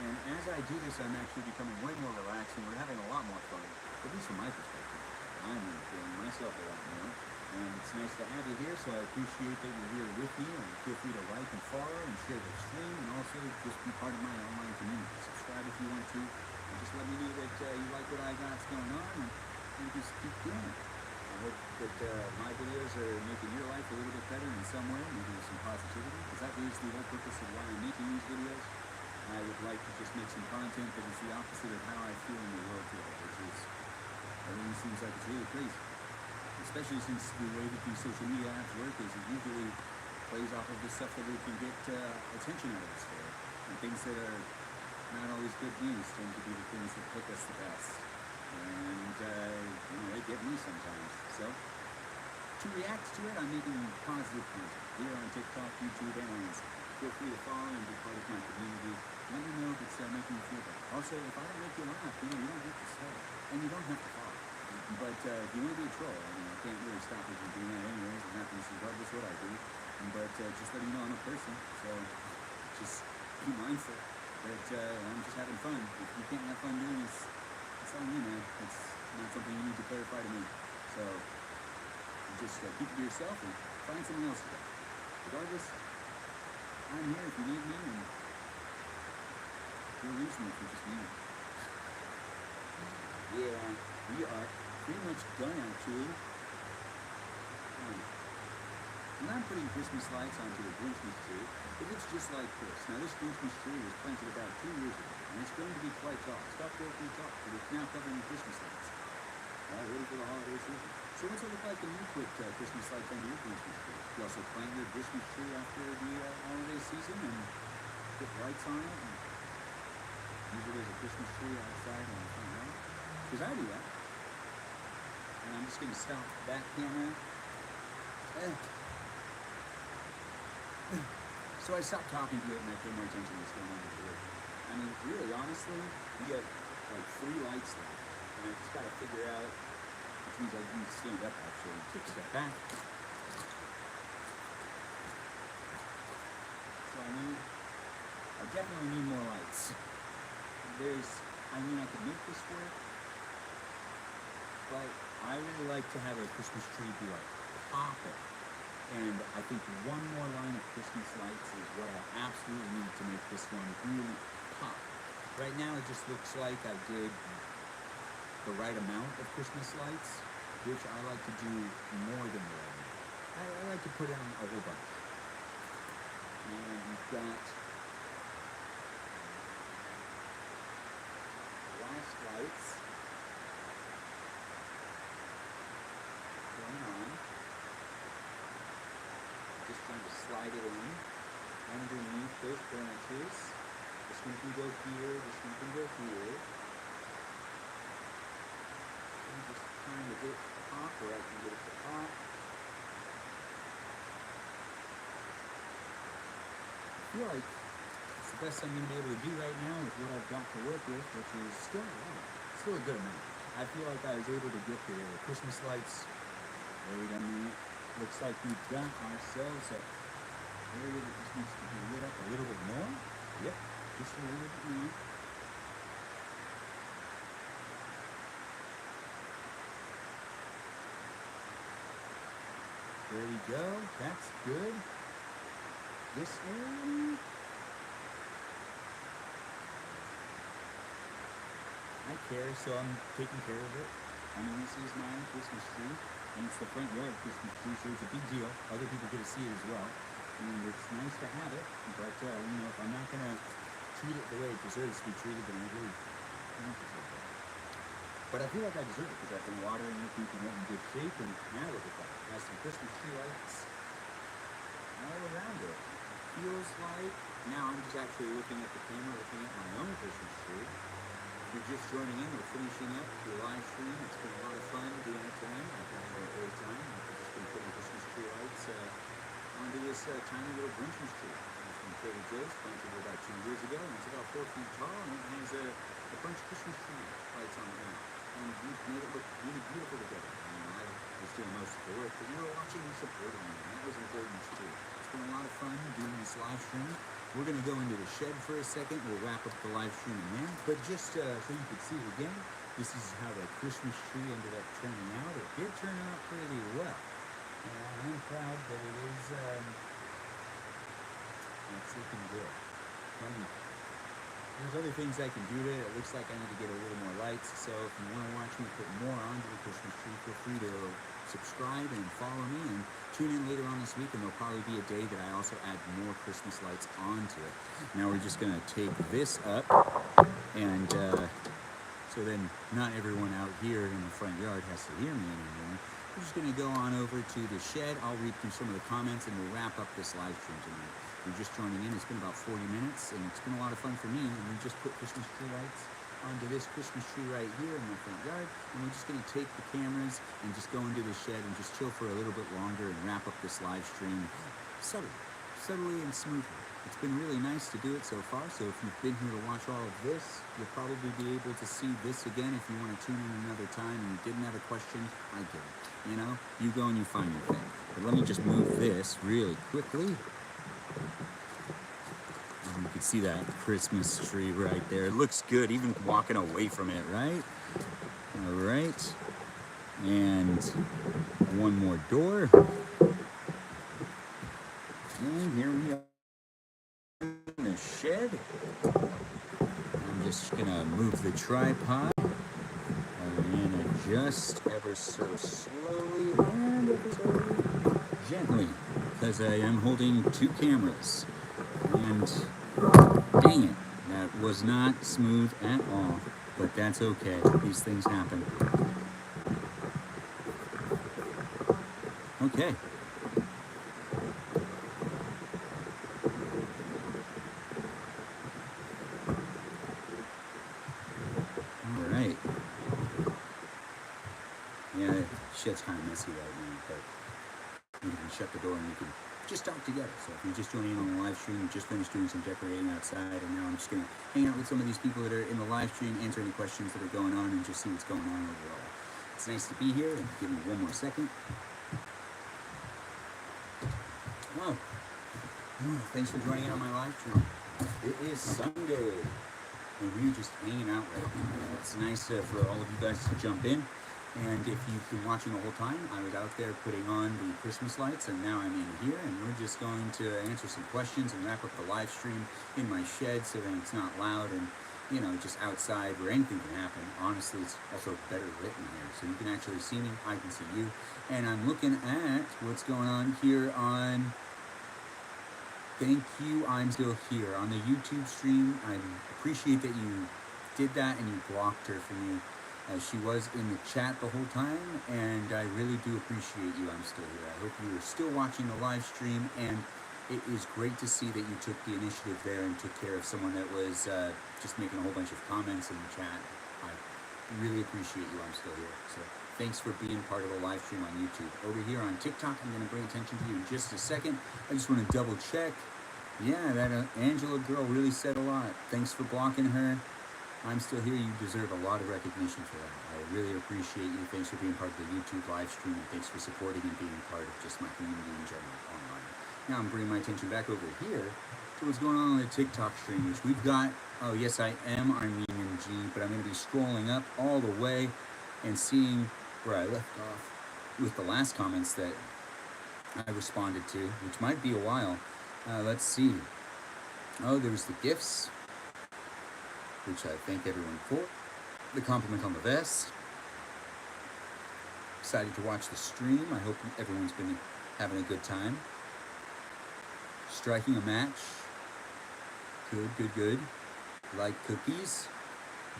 And as I do this, I'm actually becoming way more relaxed, and we're having a lot more fun, at least from my perspective. I'm enjoying myself a lot more. And it's nice to have you here, so I appreciate that you're here with me, and feel free to like and follow and share the stream, and also just be part of my online community. Subscribe if you want to, and just let me know that you like what I got going on, and just keep doing it. I hope that my videos are making your life a little bit better in some way, maybe with some positivity, because that is the whole purpose of why I'm making these videos. I would like to just make some content that is the opposite of how I feel in the world today, which is everything seems like it's really crazy. Especially since the way that these social media apps work is it usually plays off of the stuff that we can get attention out of us for. And things that are not always good news tend to be the things that hook us the best. And, they get me sometimes. So, to react to it, I'm making positive content here on TikTok, YouTube, and on Instagram. Feel free to follow and be part of my community. Let me know if it's making you feel better. Also, if I don't make you laugh, you don't have to stay. And you don't have to follow. But if you want to be a troll, I can't really stop you from doing that anyways. It happens regardless what I do. But just letting you know I'm a person. So just be mindful that I'm just having fun. If you can't have fun doing this, it's on you, man. It's not something you need to clarify to me. So just keep it to yourself and find someone else to do. Regardless, I'm here if you need me, and you'll reach me if you just need me. Yeah, we are pretty much done actually. When I'm putting Christmas lights onto a Christmas tree, it looks just like this. Now this Christmas tree was planted about 2 years ago, and it's going to be quite tall. It's about 4 feet tall, but it's now covered in Christmas lights. All ready for the holiday season. So what's it look like when you put Christmas lights onto your Christmas tree? You also plant your Christmas tree after the holiday season and put lights on it and use it as a Christmas tree outside on the front lawn. Because I do that. And I'm just going to stop that camera. So I stopped talking to it and I paid more attention to what's going on here. I mean, really, honestly, we have like 3 lights left. And I just got to figure out, which means I need to stand up actually and take a step back. So I definitely need more lights. I could make this work, but I really like to have a Christmas tree be like popping. And I think one more line of Christmas lights is what I absolutely need to make this one really pop. Right now it just looks like I did the right amount of Christmas lights, which I like to do more than the right amount. I like to put in a whole bunch. And we've got last lights going on. Just trying to slide it in underneath those branches. This one can go here, this one can go here. I'm just trying to get it to pop where I can get it to pop. I feel like it's the best I'm going to be able to do right now with what I've got to work with, which is still a good amount. I feel like I was able to get the Christmas lights laid underneath. Looks like we've got ourselves an area that just needs to be lit up a little bit more. Yep, just a little bit more. There we go. That's good. This area, I care, so I'm taking care of it. I mean, this is my Christmas tree, and it's the front yard Christmas tree, so it's a big deal. Other people get to see it as well, and it's nice to have it. But you know, if I'm not gonna treat it the way it deserves to be treated, then I really don't deserve that. But I feel like I deserve it because I've been watering it, keeping it in good shape, and now look at that. It has some Christmas tree lights all around it. Feels like now I'm just actually looking at the camera, looking at my own Christmas tree. If you're just joining in, we're finishing up the live stream. It's been a lot of fun doing it tonight. I've had a great time. I've just been putting Christmas tree lights onto this tiny little Grinchmas tree. It's from Trader Joe's, planted about 2 years ago, and it's about 4 feet tall, and it has a bunch of Christmas tree lights on it now. And we've made it look really beautiful together. I mean, I was doing most of the work, but you were watching and supporting me, and that was important too. It's been a lot of fun doing this live stream. We're going to go into the shed for a second. We'll wrap up the live stream in there. But just so you can see it again, this is how the Christmas tree ended up turning out. It did turn out pretty well. And I'm proud that it is, it's looking good. There's other things I can do to it. It looks like I need to get a little more lights. So if you want to watch me put more onto the Christmas tree, feel free to subscribe and follow me and tune in later on this week, and there'll probably be a day that I also add more Christmas lights onto it. Now we're just going to take this up, and so then not everyone out here in the front yard has to hear me anymore. We're just going to go on over to the shed. I'll read through some of the comments, and we'll wrap up this live stream tonight. If you're just joining in, it's been about 40 minutes, and it's been a lot of fun for me. And we just put Christmas tree lights onto this Christmas tree right here in the front yard, and we're just going to take the cameras and just go into the shed and just chill for a little bit longer and wrap up this live stream subtly and smoothly. It's been really nice to do it so far, so if you've been here to watch all of this, you'll probably be able to see this again if you want to tune in another time and you didn't have a question. I get it. You know, you go and you find your thing. But let me just move this really quickly. You can see that Christmas tree right there. It looks good, even walking away from it, right? All right. And one more door. And here we are in the shed. I'm just gonna move the tripod and adjust ever so slowly and ever so gently, because I am holding 2 cameras. And dang it, that was not smooth at all, but that's okay. These things happen. Okay. All right. Yeah, the shed's kind of messy right now, but you can shut the door and you can just talk together. So if you're just joining in on the live stream, we just finished doing some decorating outside, and now I'm just gonna hang out with some of these people that are in the live stream, answer any questions that are going on, and just see what's going on overall. It's nice to be here, and give me one more second. Oh, thanks for joining in on my live stream. It is Sunday, and we're just hanging out right now. It's nice for all of you guys to jump in. And if you've been watching the whole time, I was out there putting on the Christmas lights, and now I'm in here, and we're just going to answer some questions and wrap up the live stream in my shed so that it's not loud and, you know, just outside where anything can happen. Honestly, it's also better lit in here, so you can actually see me, I can see you, and I'm looking at what's going on here on Thank You, I'm Still Here on the YouTube stream. I appreciate that you did that and you blocked her for me. She was in the chat the whole time, and I really do appreciate you. I'm still here. I hope you are still watching the live stream, and it is great to see that you took the initiative there and took care of someone that was just making a whole bunch of comments in the chat. I really appreciate you. I'm still here. So thanks for being part of the live stream on YouTube. Over here on TikTok, I'm going to bring attention to you in just a second. I just want to double check. Yeah, that Angela girl really said a lot. Thanks for blocking her. I'm still here. You deserve a lot of recognition for that. I really appreciate you. Thanks for being part of the YouTube live stream, and thanks for supporting and being part of just my community in general online. Now I'm bringing my attention back over here to what's going on the TikTok stream, which we've got. Oh, yes, I am Armenian G, but I'm going to be scrolling up all the way and seeing where I left off with the last comments that I responded to, which might be a while. Let's see. Oh, there's the gifts, which I thank everyone for. The compliment on the vest. Excited to watch the stream. I hope everyone's been having a good time. Striking a match. Good, good, good. Like cookies.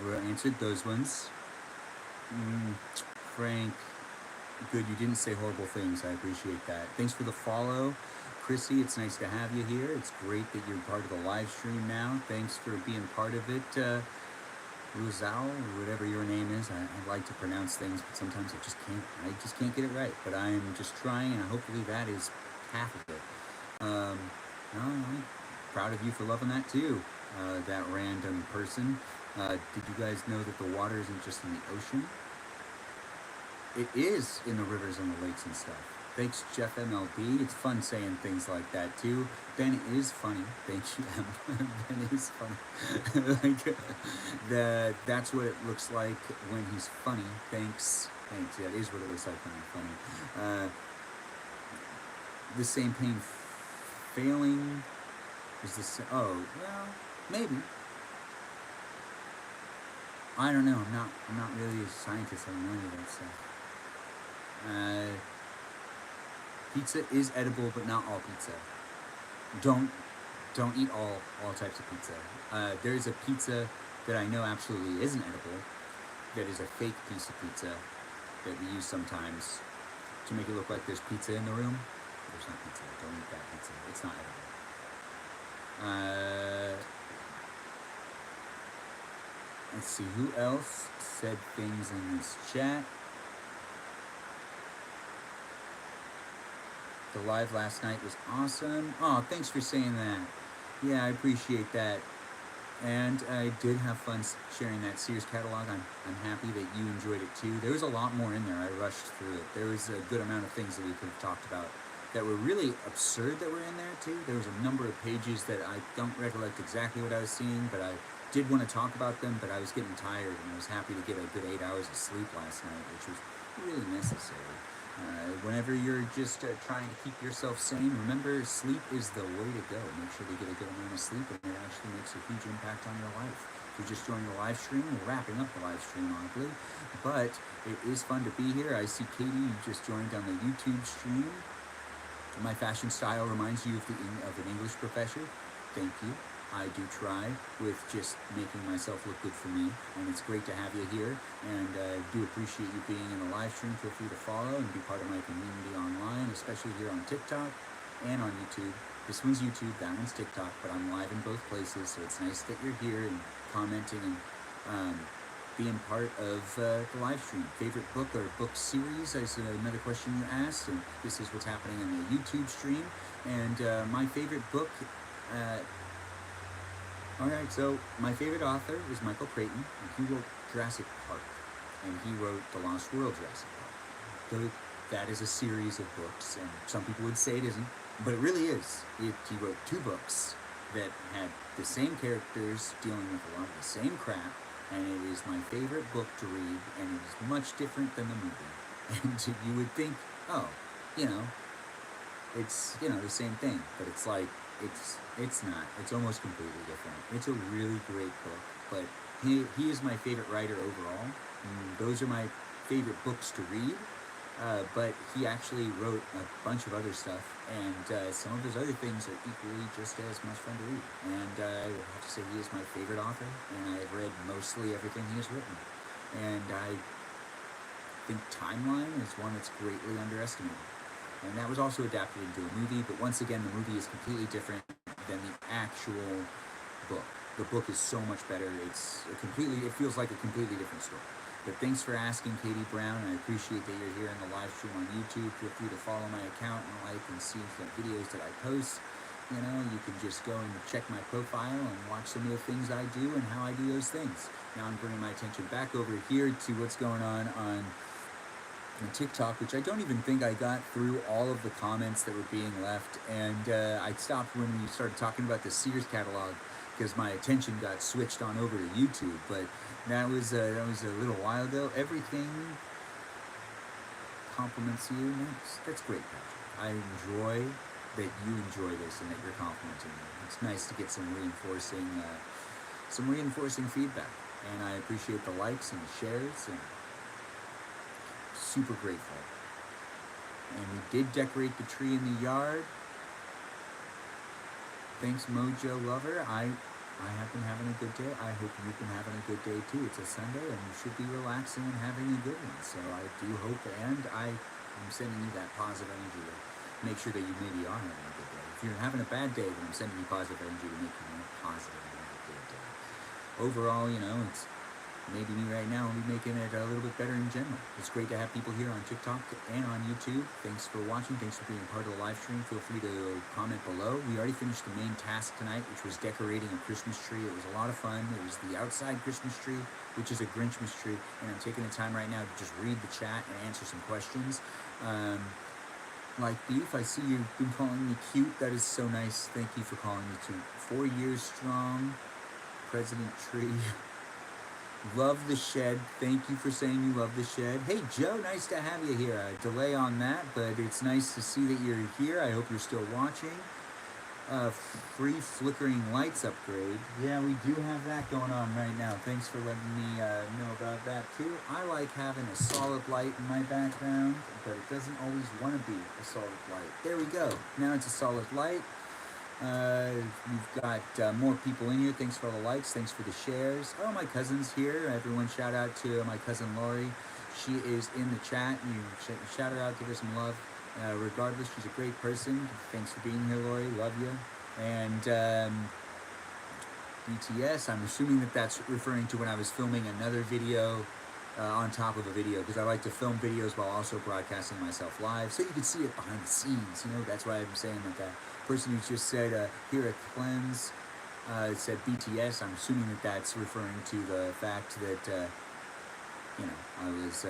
We answered those ones. Frank, good, you didn't say horrible things. I appreciate that. Thanks for the follow. Chrissy, it's nice to have you here. It's great that you're part of the live stream now. Thanks for being part of it. Ruzal, or whatever your name is. I like to pronounce things, but sometimes I just can't get it right. But I'm just trying, and hopefully that is half of it. I'm proud of you for loving that too, that random person. Did you guys know that the water isn't just in the ocean? It is in the rivers and the lakes and stuff. Thanks, Jeff MLB. It's fun saying things like that too. Ben is funny. Thank you, Em. Ben is funny. Like that's what it looks like when he's funny. Thanks. Thanks. Yeah, it is what it looks like when I'm funny. The same pain failing is this. Oh, well, maybe. I don't know. I'm not really a scientist. I don't know any of that stuff. Pizza is edible, but not all pizza. Don't eat all types of pizza. There's a pizza that I know absolutely isn't edible. That is a fake piece of pizza that we use sometimes to make it look like there's pizza in the room. There's not pizza. Don't eat that pizza. It's not edible. Let's see who else said things in this chat. The live last night was awesome. Oh, thanks for saying that. Yeah, I appreciate that. And I did have fun sharing that Sears catalog. I'm happy that you enjoyed it too. There was a lot more in there. I rushed through it. There was a good amount of things that we could have talked about that were really absurd that were in there too. There was a number of pages that I don't recollect exactly what I was seeing, but I did want to talk about them, but I was getting tired, and I was happy to get a good 8 hours of sleep last night, which was really necessary. Whenever you're just trying to keep yourself sane, remember, sleep is the way to go. Make sure to get a good amount of sleep, and it actually makes a huge impact on your life. If you're just joining the live stream, we're wrapping up the live stream, honestly, but it is fun to be here. I see Katie, you just joined on the YouTube stream. My fashion style reminds you of an English professor. Thank you. I do try with just making myself look good for me, and it's great to have you here, and I do appreciate you being in the live stream. Feel free to follow and be part of my community online, especially here on TikTok and on YouTube. This one's YouTube, that one's TikTok, but I'm live in both places, so it's nice that you're here and commenting and being part of the live stream. Favorite book or book series is another question you asked, and this is what's happening on the YouTube stream. And my favorite book, alright, so my favorite author is Michael Crichton, and he wrote Jurassic Park, and he wrote The Lost World Jurassic Park. That is a series of books, and some people would say it isn't, but it really is. He wrote 2 books that had the same characters dealing with a lot of the same crap, and it is my favorite book to read, and it is much different than the movie. And you would think, oh, you know, it's, you know, the same thing, but it's like, it's not. It's almost completely different. It's a really great book, but he is my favorite writer overall. Those are my favorite books to read. But he actually wrote a bunch of other stuff, and some of his other things are equally just as much fun to read. And I would have to say he is my favorite author, and I have read mostly everything he has written. And I think Timeline is one that's greatly underestimated. And that was also adapted into a movie, but once again, the movie is completely different than the actual book. The book is so much better. It feels like a completely different story. But thanks for asking, Katie Brown. I appreciate that you're here in the live stream on YouTube. Feel free to follow my account and like and see the videos that I post. You know, you can just go and check my profile and watch some of the things I do and how I do those things. Now I'm bringing my attention back over here to what's going on TikTok, which I don't even think I got through all of the comments that were being left. And I stopped when we started talking about the Sears catalog because my attention got switched on over to YouTube. But that was a little while ago. Everything compliments you. That's great, Patrick. I enjoy that you enjoy this and that you're complimenting me. It's nice to get some reinforcing feedback, and I appreciate the likes and the shares, and super grateful. And we did decorate the tree in the yard. Thanks, Mojo Lover. I have been having a good day. I hope you've been having a good day too. It's a Sunday and you should be relaxing and having a good one. So I do hope, and I'm sending you that positive energy to make sure that you maybe are having a good day. If you're having a bad day, then I'm sending you positive energy to make you more positive and have a good day. Overall, you know, it's maybe me right now will be making it a little bit better in general. It's great to have people here on TikTok and on YouTube. Thanks for watching. Thanks for being part of the live stream. Feel free to comment below. We already finished the main task tonight, which was decorating a Christmas tree. It was a lot of fun. It was the outside Christmas tree, which is a Grinchmas tree. And I'm taking the time right now to just read the chat and answer some questions. Like Beef, I see you've been calling me cute. That is so nice. Thank you for calling me cute. 4 years strong. President Tree. Love the Shed. Thank you for saying you love the Shed. Hey, Joe, nice to have you here. A delay on that, but it's nice to see that you're here. I hope you're still watching. Free flickering lights upgrade. Yeah, we do have that going on right now. Thanks for letting me know about that, too. I like having a solid light in my background, but it doesn't always want to be a solid light. There we go. Now it's a solid light. We've got more people in here. Thanks for all the likes. Thanks for the shares. Oh, my cousin's here. Everyone shout out to my cousin Lori. She is in the chat. You shout her out. Give her some love. Regardless, she's a great person. Thanks for being here, Lori. Love you. And BTS, I'm assuming that that's referring to when I was filming another video on top of a video, because I like to film videos while also broadcasting myself live, so you can see it behind the scenes. You know, that's why I'm saying that person who just said here at Cleanse said BTS. I'm assuming that that's referring to the fact that you know, I was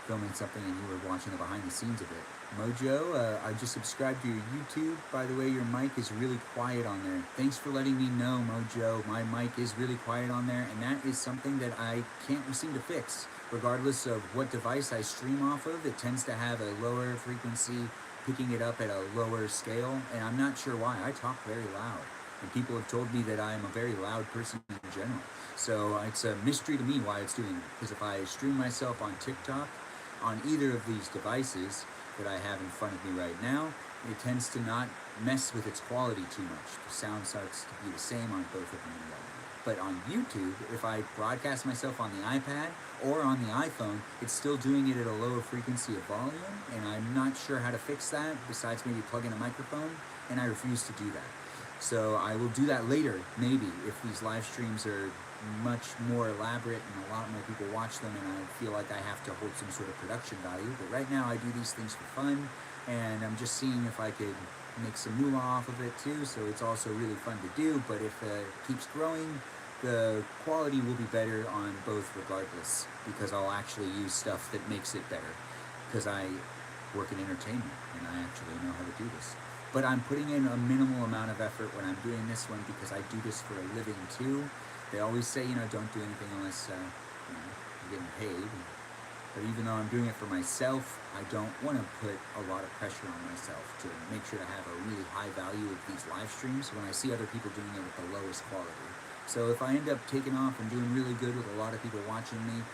filming something and you were watching the behind the scenes of it. Mojo, I just subscribed to your YouTube. By the way, your mic is really quiet on there. Thanks for letting me know, Mojo. My mic is really quiet on there, and that is something that I can't seem to fix. Regardless of what device I stream off of, it tends to have a lower frequency, picking it up at a lower scale, and I'm not sure why. I talk very loud, and people have told me that I'm a very loud person in general. So it's a mystery to me why it's doing it, because if I stream myself on TikTok, on either of these devices that I have in front of me right now, it tends to not mess with its quality too much. The sound starts to be the same on both of them. But on YouTube, if I broadcast myself on the iPad or on the iPhone, it's still doing it at a lower frequency of volume, and I'm not sure how to fix that, besides maybe plug in a microphone, and I refuse to do that. So I will do that later, maybe, if these live streams are much more elaborate and a lot more people watch them, and I feel like I have to hold some sort of production value. But right now I do these things for fun, and I'm just seeing if I could make some moolah off of it too, so it's also really fun to do. But if it keeps growing, the quality will be better on both regardless, because I'll actually use stuff that makes it better, because I work in entertainment and I actually know how to do this. But I'm putting in a minimal amount of effort when I'm doing this one, because I do this for a living too. They always say, don't do anything unless you're getting paid. But even though I'm doing it for myself, I don't want to put a lot of pressure on myself to make sure to have a really high value of these live streams when I see other people doing it with the lowest quality. So if I end up taking off and doing really good with a lot of people watching me,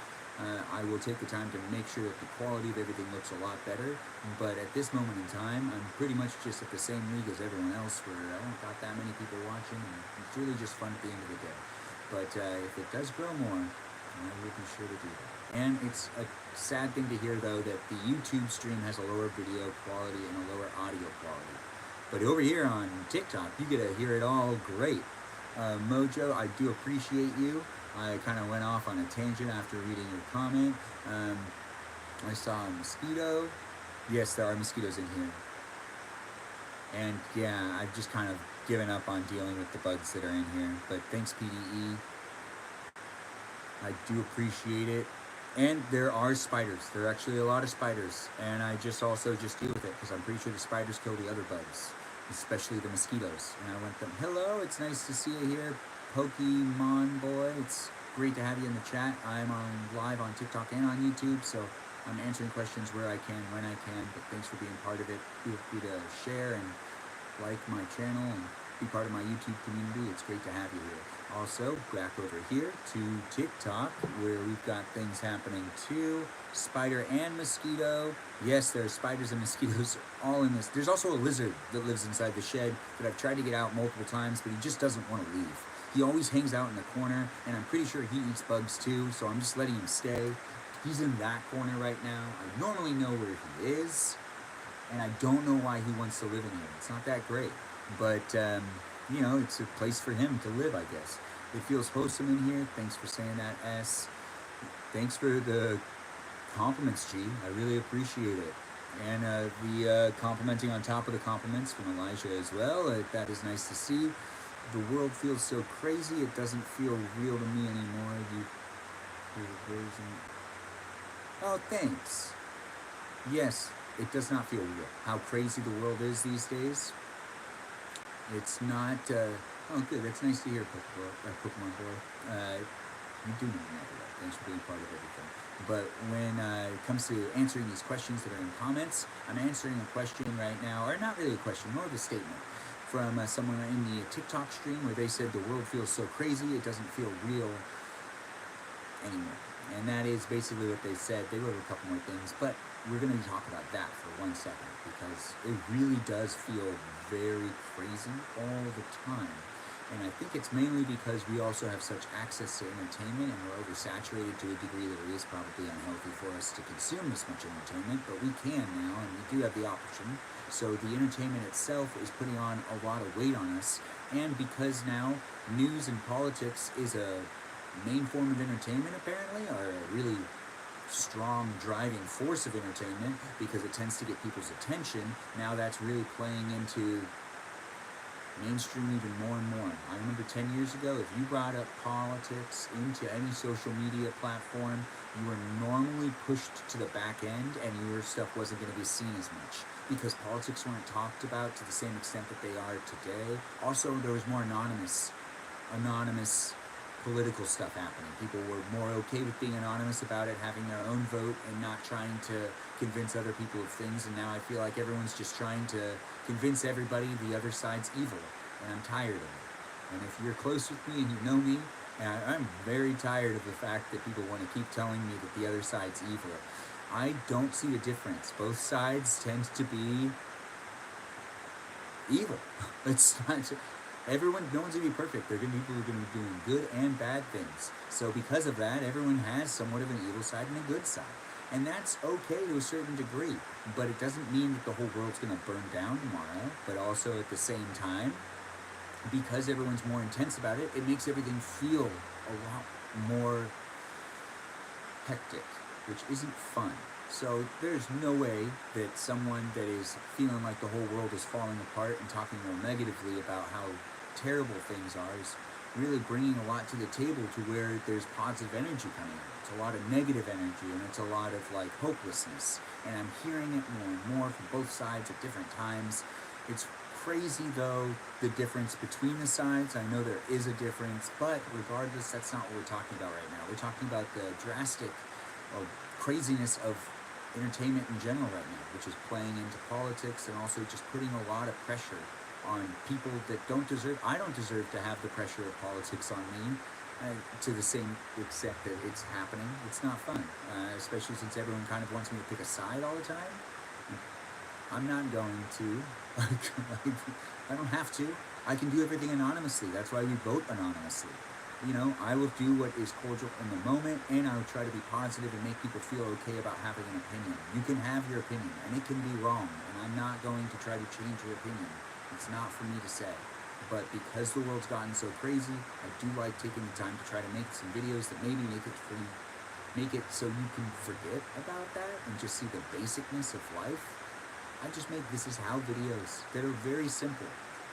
I will take the time to make sure that the quality of everything looks a lot better. But at this moment in time, I'm pretty much just at the same league as everyone else where I don't got that many people watching, and it's really just fun at the end of the day. But if it does grow more, I will be sure to do that. And it's a sad thing to hear, though, that the YouTube stream has a lower video quality and a lower audio quality. But over here on TikTok, you get to hear it all great. Mojo, I do appreciate you. I kind of went off on a tangent after reading your comment. I saw a mosquito. Yes, there are mosquitoes in here. And yeah, I've just kind of given up on dealing with the bugs that are in here. But thanks, PDE. I do appreciate it. And there are spiders. There are actually a lot of spiders. And I also deal with it because I'm pretty sure the spiders kill the other bugs, especially the mosquitoes. And I went them, hello, it's nice to see you here, Pokemon boy. It's great to have you in the chat. I'm live on TikTok and on YouTube, so I'm answering questions where I can, when I can. But thanks for being part of it. Feel free to share and like my channel and be part of my YouTube community. It's great to have you here. Also, back over here to TikTok, where we've got things happening too. Spider and mosquito. Yes, there are spiders and mosquitoes all in this. There's also a lizard that lives inside the shed that I've tried to get out multiple times, but he just doesn't want to leave. He always hangs out in the corner, and I'm pretty sure he eats bugs too, so I'm just letting him stay. He's in that corner right now. I normally know where he is, and I don't know why he wants to live in here. It's not that great, but it's a place for him to live, I guess. It feels wholesome in here. Thanks for saying that, S. Thanks for the compliments, G. I really appreciate it. And the complimenting on top of the compliments from Elijah as well. That is nice to see. The world feels so crazy, it doesn't feel real to me anymore. Oh, thanks. Yes, it does not feel real. How crazy the world is these days. It's not, oh good, that's nice to hear, Pokemon boy. You do know me, thanks for being part of everything. But when it comes to answering these questions that are in comments, I'm answering a question right now, or not really a question, more of a statement, from someone in the TikTok stream where they said the world feels so crazy, it doesn't feel real anymore. And that is basically what they said. They wrote a couple more things, but we're going to talk about that for 1 second, because it really does feel very crazy all the time. And I think it's mainly because we also have such access to entertainment, and we're oversaturated to a degree that it is probably unhealthy for us to consume this much entertainment, but we can now, and we do have the option. So the entertainment itself is putting on a lot of weight on us, and because now news and politics is a main form of entertainment apparently, or a really strong driving force of entertainment, because it tends to get people's attention, now that's really playing into mainstream even more and more. I remember 10 years ago, if you brought up politics into any social media platform, you were normally pushed to the back end and your stuff wasn't going to be seen as much, because politics weren't talked about to the same extent that they are today. Also, there was more anonymous political stuff happening. People were more okay with being anonymous about it, having their own vote, and not trying to convince other people of things. And now I feel like everyone's just trying to convince everybody the other side's evil, and I'm tired of it. And if you're close with me and you know me, I'm very tired of the fact that people want to keep telling me that the other side's evil. I don't see a difference. Both sides tend to be evil. It's not... no one's going to be perfect. There are going to be people who are going to be doing good and bad things. So because of that, everyone has somewhat of an evil side and a good side. And that's okay to a certain degree. But it doesn't mean that the whole world's going to burn down tomorrow. But also at the same time, because everyone's more intense about it, it makes everything feel a lot more hectic, which isn't fun. So there's no way that someone that is feeling like the whole world is falling apart and talking more negatively about how terrible things are is really bringing a lot to the table to where there's positive energy coming out. It's a lot of negative energy, and it's a lot of like hopelessness. And I'm hearing it more and more from both sides at different times. It's crazy though, the difference between the sides. I know there is a difference, but regardless, that's not what we're talking about right now. We're talking about the drastic craziness of entertainment in general right now, which is playing into politics and also just putting a lot of pressure on people that don't deserve. I don't deserve to have the pressure of politics on me. To the same extent that it's happening. It's not fun, especially since everyone kind of wants me to pick a side all the time. I'm not going to. I don't have to. I can do everything anonymously. That's why we vote anonymously. You know, I will do what is cordial in the moment, and I will try to be positive and make people feel okay about having an opinion. You can have your opinion, and it can be wrong, and I'm not going to try to change your opinion. It's not for me to say. But because the world's gotten so crazy, I do like taking the time to try to make some videos that maybe make it so you can forget about that and just see the basicness of life. I just make this is how videos that are very simple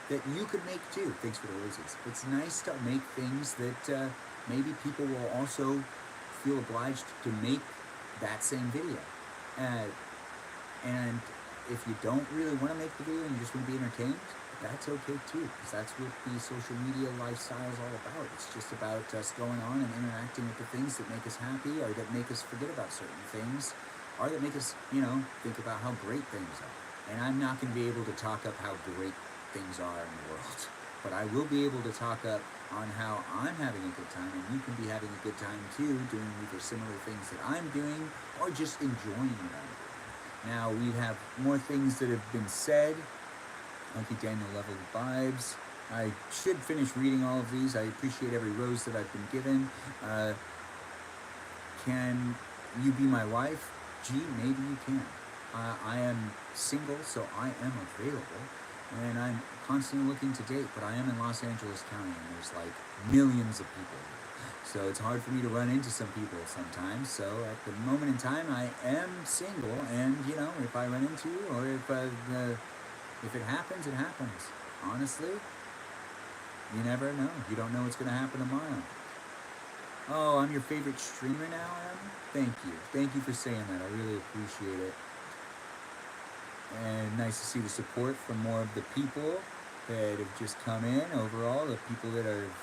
that you could make too. Thanks for the roses. It's nice to make things that maybe people will also feel obliged to make that same video. And if you don't really want to make the video and you just want to be entertained, that's okay too, because that's what the social media lifestyle is all about. It's just about us going on and interacting with the things that make us happy, or that make us forget about certain things, or that make us, you know, think about how great things are. And I'm not going to be able to talk up how great things are in the world, but I will be able to talk up on how I'm having a good time, and you can be having a good time too, doing either similar things that I'm doing, or just enjoying what I'm doing. Now, we have more things that have been said. Monkey Daniel Level Vibes. I should finish reading all of these. I appreciate every rose that I've been given. Can you be my wife? Gee, maybe you can. I am single, so I am available. And I'm constantly looking to date, but I am in Los Angeles County, and there's like millions of people. So it's hard for me to run into some people sometimes. So at the moment in time, I am single, and you know, if I run into you, or if it happens, it happens. Honestly, you never know. You don't know what's going to happen tomorrow. Oh, I'm your favorite streamer now, Em? Thank you. Thank you for saying that. I really appreciate it. And nice to see the support from more of the people that have just come in overall, the people that have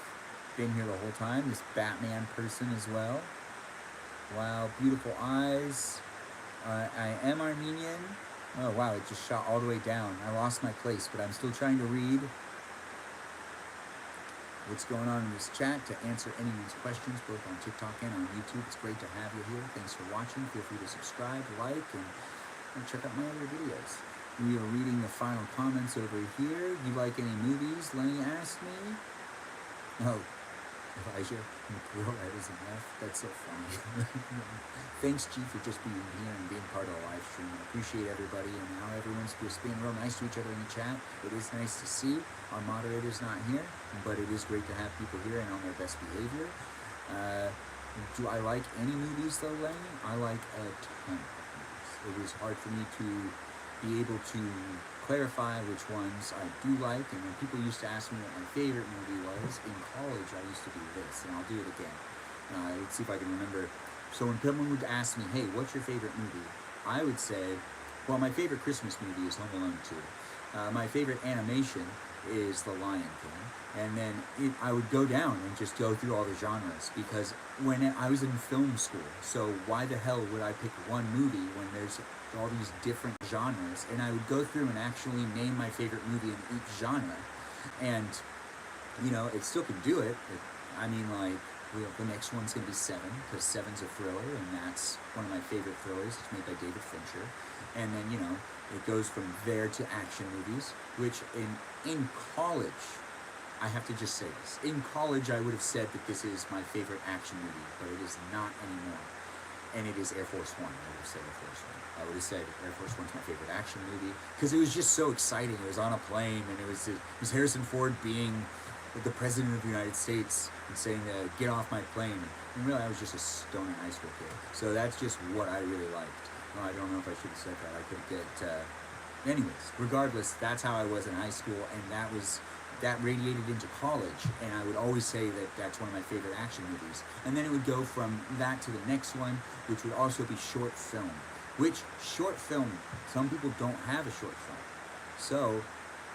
been here the whole time, this Batman person as well. Wow, beautiful eyes. I am Armenian. Oh wow, it just shot all the way down. I lost my place, but I'm still trying to read what's going on in this chat to answer any of these questions, both on TikTok and on YouTube. It's great to have you here. Thanks for watching. Feel free to subscribe, like, and check out my other videos. We are reading the final comments over here. You like any movies? Lenny asked me. Oh, Elijah, girl, that is enough. That's so funny. Thanks, G, for just being here and being part of the live stream. I appreciate everybody, and now everyone's just being real nice to each other in the chat. It is nice to see. Our moderator's not here, but it is great to have people here and on their best behavior. Do I like any movies though, Lenny? I like a ton of movies. It was hard for me to be able to clarify which ones I do like, and when people used to ask me what my favorite movie was, in college I used to do this, and I'll do it again. Let's see if I can remember. So when someone would ask me, hey, what's your favorite movie? I would say, well, my favorite Christmas movie is Home Alone 2. My favorite animation is The Lion King. And then I would go down and just go through all the genres, because when I was in film school, so why the hell would I pick one movie when there's all these different genres? And I would go through and actually name my favorite movie in each genre. And, you know, it still can do it. I mean, like, the next one's going to be Seven, because Seven's a thriller, and that's one of my favorite thrillers. It's made by David Fincher. And then, you know, it goes from there to action movies, which in college, I have to just say this. In college, I would have said that this is my favorite action movie, but it is not anymore. And it is Air Force One. I would have said Air Force One. I would have said Air Force One's my favorite action movie, because it was just so exciting. It was on a plane, and it was Harrison Ford being the president of the United States and saying, get off my plane. And really, I was just a stoner high school kid. So that's just what I really liked. Well, I don't know if I should have said that. I could get... anyways, regardless, that's how I was in high school, and that radiated into college, and I would always say that that's one of my favorite action movies. And then it would go from that to the next one, which would also be short film. Which, short film, some people don't have a short film. So,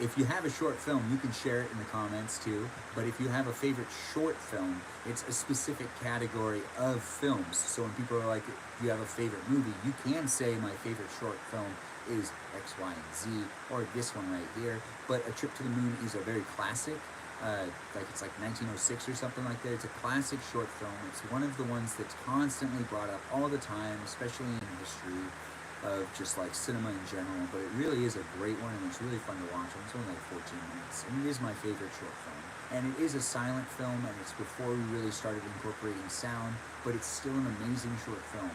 if you have a short film, you can share it in the comments too. But if you have a favorite short film, it's a specific category of films. So when people are like, you have a favorite movie, you can say my favorite short film is X, Y, and Z, or this one right here. But A Trip to the Moon is a very classic, like it's like 1906 or something like that. It's a classic short film. It's one of the ones that's constantly brought up all the time, especially in history of just like cinema in general. But it really is a great one, and it's really fun to watch. It's only like 14 minutes, and it is my favorite short film. And it is a silent film, and it's before we really started incorporating sound, but it's still an amazing short film.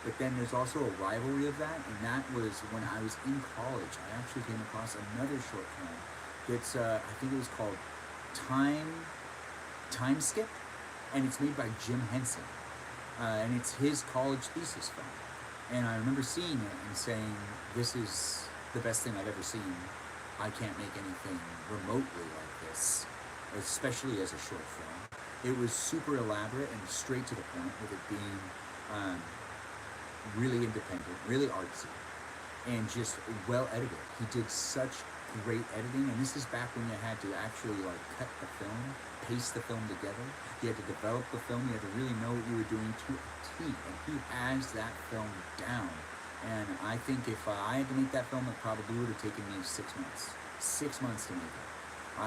But then there's also a rivalry of that, and that was when I was in college. I actually came across another short film that's, I think it was called Time Skip, and it's made by Jim Henson, and it's his college thesis film. And I remember seeing it and saying, this is the best thing I've ever seen. I can't make anything remotely like this, especially as a short film. It was super elaborate and straight to the point, with it being really independent, really artsy, and just well edited. He did such great editing, and this is back when you had to actually like cut the film, paste the film together. You had to develop the film. You had to really know what you were doing to a T, and he has that film down. And I think if I had to make that film, it probably would have taken me 6 months. 6 months to make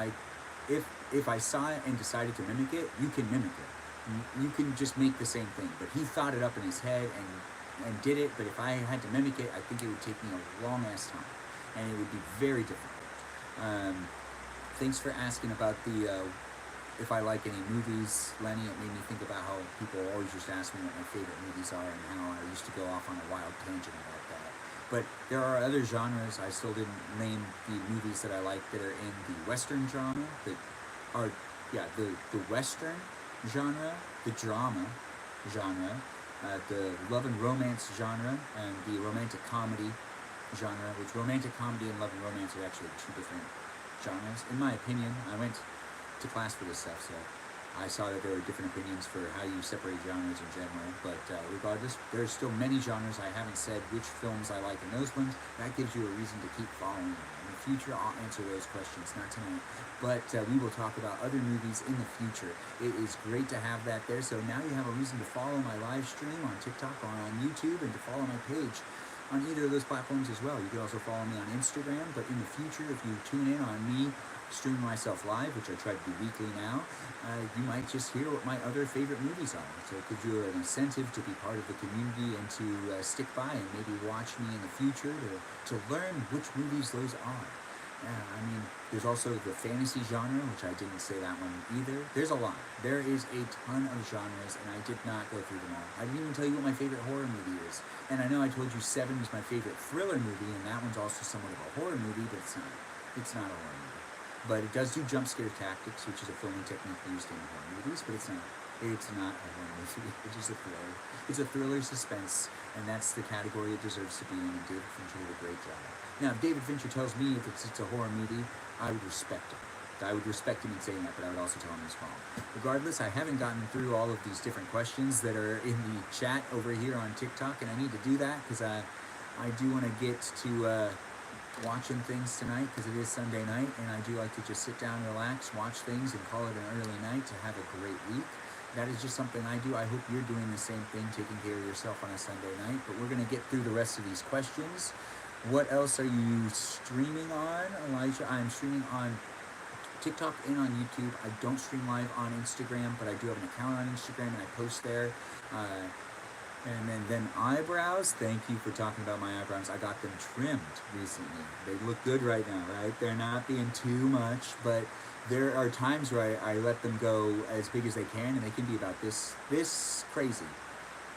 it. If I saw it and decided to mimic it, you can mimic it. You can just make the same thing. But he thought it up in his head and did it. But if I had to mimic it, I think it would take me a long ass time, and it would be very difficult. Thanks for asking about the if I like any movies, Lenny. It made me think about how people always used to ask me what my favorite movies are, and how I used to go off on a wild tangent about that. But there are other genres. I still didn't name the movies that I like that are in the Western genre, that are, the Western genre, the drama genre, the love and romance genre, and the romantic comedy genre, which romantic comedy and love and romance are actually two different genres. In my opinion, I went to class for this stuff, so I saw that there were different opinions for how you separate genres in general. But regardless, there's still many genres. I haven't said which films I like in those ones. That gives you a reason to keep following. In the future, I'll answer those questions, not tonight. But we will talk about other movies in the future. It is great to have that there. So now you have a reason to follow my live stream on TikTok or on YouTube, and to follow my page on either of those platforms as well. You can also follow me on Instagram, but in the future, if you tune in on me streaming myself live, which I try to do weekly now, you might just hear what my other favorite movies are. So it gives you an incentive to be part of the community and to stick by and maybe watch me in the future to learn which movies those are. I mean, there's also the fantasy genre, which I didn't say that one either. There's a lot. There is a ton of genres, and I did not go through them all. I didn't even tell you what my favorite horror movie is. And I know I told you Seven is my favorite thriller movie, and that one's also somewhat of a horror movie, but it's not. It's not a horror movie. But it does do jump scare tactics, which is a filming technique used in horror movies, but it's not. It's not a horror movie. It's just a thriller. It's a thriller suspense, and that's the category it deserves to be in, and David Fincher did a great job. Now, if David Fincher tells me if it's a horror movie, I would respect it. I would respect him in saying that, but I would also tell him he's wrong. Regardless, I haven't gotten through all of these different questions that are in the chat over here on TikTok, and I need to do that because I do want to get to watching things tonight, because it is Sunday night, and I do like to just sit down, relax, watch things, and call it an early night to have a great week. That is just something I do. I hope you're doing the same thing, taking care of yourself on a Sunday night. But we're going to get through the rest of these questions. What else are you streaming on, Elijah? I'm streaming on TikTok and on YouTube. I don't stream live on Instagram, but I do have an account on Instagram, and I post there. And then eyebrows. Thank you for talking about my eyebrows. I got them trimmed recently. They look good right now, right? They're not being too much, but there are times where I let them go as big as they can, and they can be about this crazy.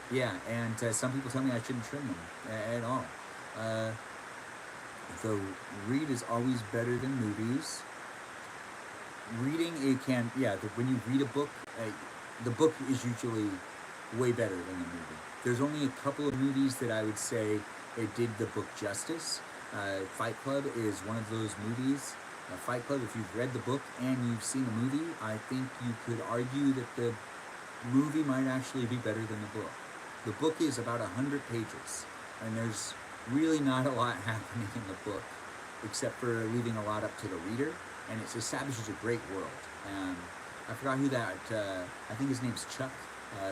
Yeah, and some people tell me I shouldn't trim them at all. So read is always better than movies. Reading, it can, when you read a book, the book is usually way better than the movie. There's only a couple of movies that I would say it did the book justice. Fight Club is one of those movies. Fight Club, if you've read the book and you've seen the movie, I think you could argue that the movie might actually be better than the book. The book is about 100 pages, and there's really not a lot happening in the book. except for leaving a lot up to the reader, and it establishes a great world. I forgot who that, I think his name's Chuck,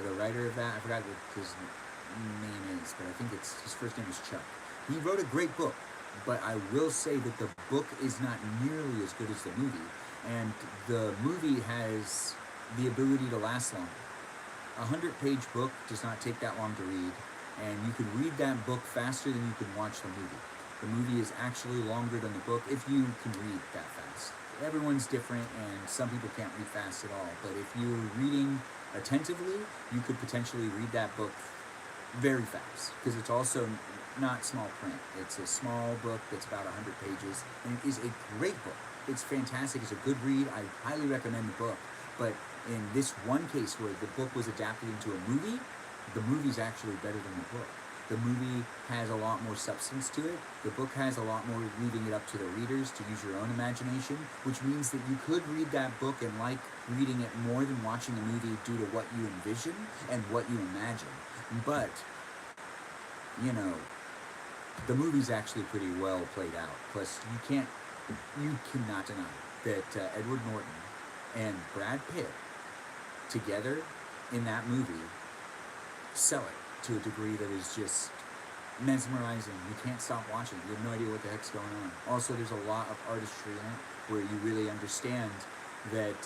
the writer of that. I forgot what his name is, but I think his first name is Chuck. He wrote a great book, but I will say that the book is not nearly as good as the movie, and the movie has the ability to last longer. A 100-page book does not take that long to read, and you can read that book faster than you can watch the movie. The movie is actually longer than the book if you can read that fast. Everyone's different, and some people can't read fast at all, but if you're reading attentively, you could potentially read that book very fast, because it's also not small print. It's a small book that's about 100 pages, and it is a great book. It's fantastic. It's a good read. I highly recommend the book. But in this one case where the book was adapted into a movie, the movie's actually better than the book. The movie has a lot more substance to it. The book has a lot more leaving it up to the readers to use your own imagination, which means that you could read that book and like reading it more than watching the movie due to what you envision and what you imagine. But, you know, the movie's actually pretty well played out. Plus, you cannot deny that Edward Norton and Brad Pitt together in that movie sell it to a degree that is just mesmerizing. You can't stop watching. You have no idea what the heck's going on. Also, there's a lot of artistry in it where you really understand that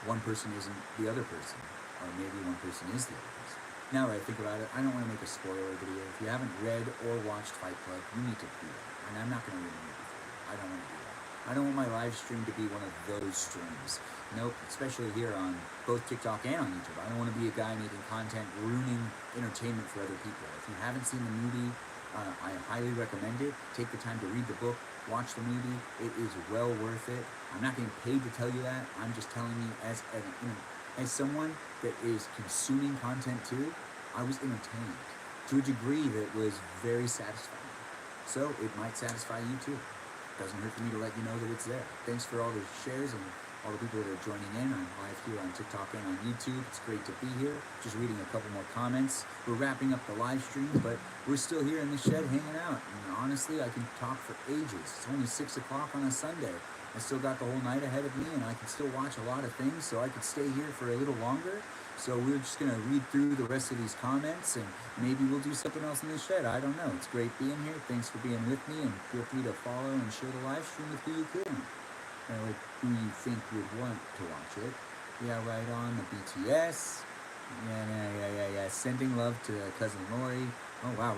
one person isn't the other person, or maybe one person is the other person. Now that I think about it, I don't want to make a spoiler video. If you haven't read or watched Fight Club, you need to do that. And I'm not going to ruin it for you. I don't want to do that. I don't want my live stream to be one of those streams. Nope, especially here on both TikTok and on YouTube. I don't want to be a guy making content, ruining entertainment for other people. If you haven't seen the movie, I highly recommend it. Take the time to read the book, watch the movie. It is well worth it. I'm not getting paid to tell you that. I'm just telling you as someone that is consuming content too, I was entertained to a degree that was very satisfying. So it might satisfy you too. Doesn't hurt for me to let you know that it's there. Thanks for all the shares and all the people that are joining in. I'm live here on TikTok and on YouTube. It's great to be here. Just reading a couple more comments. We're wrapping up the live stream, but we're still here in the shed hanging out. And honestly, I can talk for ages. It's only 6 o'clock on a Sunday. I still got the whole night ahead of me, and I can still watch a lot of things, so I could stay here for a little longer. So we're just going to read through the rest of these comments, and maybe we'll do something else in the shed. I don't know. It's great being here. Thanks for being with me, and feel free to follow and share the live stream with who you can. Like who you think would want to watch it. Yeah, right on. The BTS. Yeah. Sending love to Cousin Lori. Oh, wow.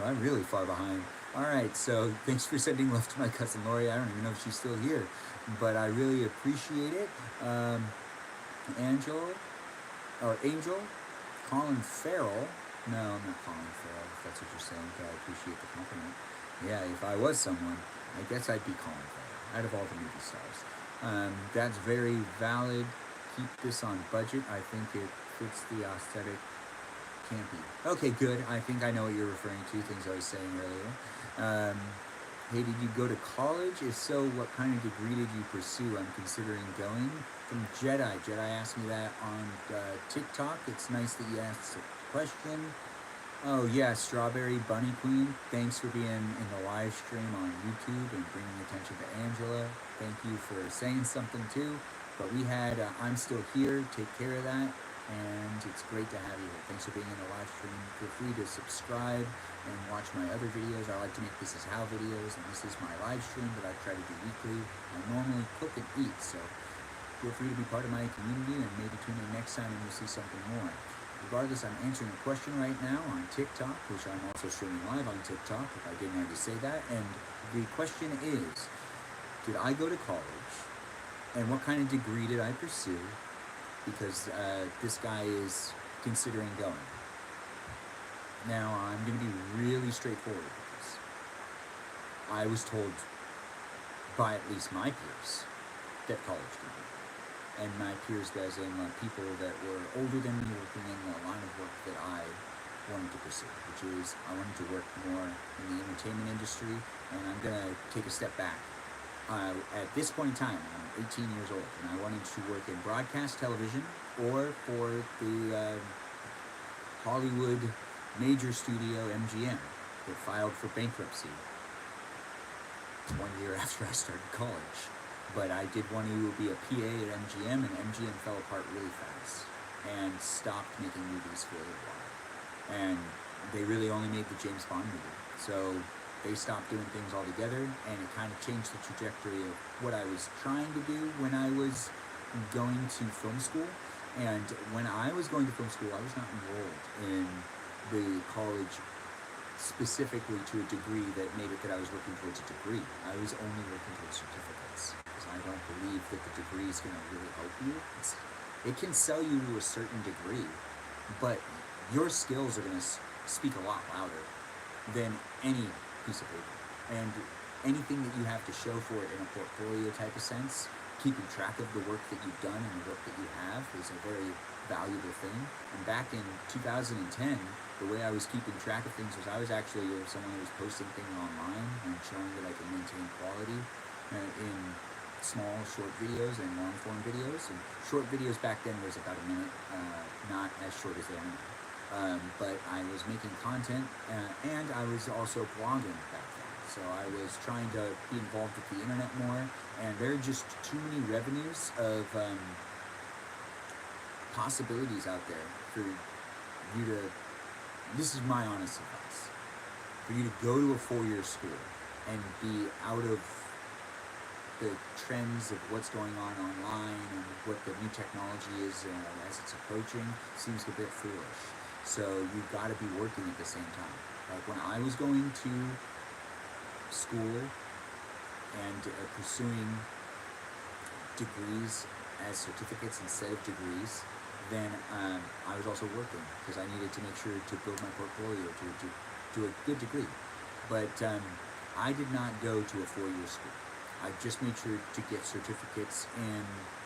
I'm really far behind. All right, so thanks for sending love to my Cousin Lori. I don't even know if she's still here, but I really appreciate it. Angel, Colin Farrell. No, I'm not Colin Farrell, if that's what you're saying, but I appreciate the compliment. Yeah, if I was someone, I guess I'd be Colin Farrell, out of all the movie stars. That's very valid. Keep this on budget. I think it fits the aesthetic. Campy. Okay, good. I think I know what you're referring to, things I was saying earlier. Hey, did you go to college? If so, what kind of degree did you pursue? I'm considering going. From Jedi. Jedi asked me that on TikTok. It's nice that you asked a question. Oh yeah, Strawberry Bunny Queen. Thanks for being in the live stream on YouTube and bringing attention to Angela. Thank you for saying something too. But we had I'm Still Here. Take care of that. And it's great to have you here. Thanks for being in the live stream. Feel free to subscribe and watch my other videos. I like to make This Is How videos, and this is my live stream that I try to do weekly. I normally cook and eat, so feel free to be part of my community, and maybe tune in next time and you'll see something more. Regardless, I'm answering a question right now on TikTok, which I'm also streaming live on TikTok, if I didn't already say that. And the question is, did I go to college? And what kind of degree did I pursue? Because this guy is considering going. Now, I'm going to be really straightforward with this. I was told by at least my peers that college could be. And my peers, as in people that were older than me, working in the line of work that I wanted to pursue, which is I wanted to work more in the entertainment industry, and I'm going to take a step back. At this point in time, I'm 18 years old, and I wanted to work in broadcast television or for the Hollywood major studio MGM that filed for bankruptcy 1 year after I started college. But I did want to be a PA at MGM, and MGM fell apart really fast and stopped making movies for a little while. And they really only made the James Bond movie. So they stopped doing things altogether, and it kind of changed the trajectory of what I was trying to do when I was going to film school. And when I was going to film school, I was not enrolled in the college specifically to a degree that made it that I was working towards a degree. I was only working towards certificates, because I don't believe that the degree is going to really help you. It can sell you to a certain degree, but your skills are going to speak a lot louder than any piece of paper. And anything that you have to show for it in a portfolio type of sense, keeping track of the work that you've done and the work that you have is a very valuable thing. And back in 2010, the way I was keeping track of things was I was actually someone who was posting things online and showing that I could maintain quality in small, short videos and long form videos. And short videos back then was about a minute, not as short as they are now. But I was making content, and I was also blogging back then. So I was trying to be involved with the internet more, and there are just too many revenues of possibilities out there for you to, this is my honest advice, for you to go to a 4-year school and be out of the trends of what's going on online and what the new technology is as it's approaching seems a bit foolish. So you've got to be working at the same time. Like when I was going to school and pursuing degrees as certificates instead of degrees, then I was also working because I needed to make sure to build my portfolio to a good degree. But I did not go to a 4-year school. I just made sure to get certificates in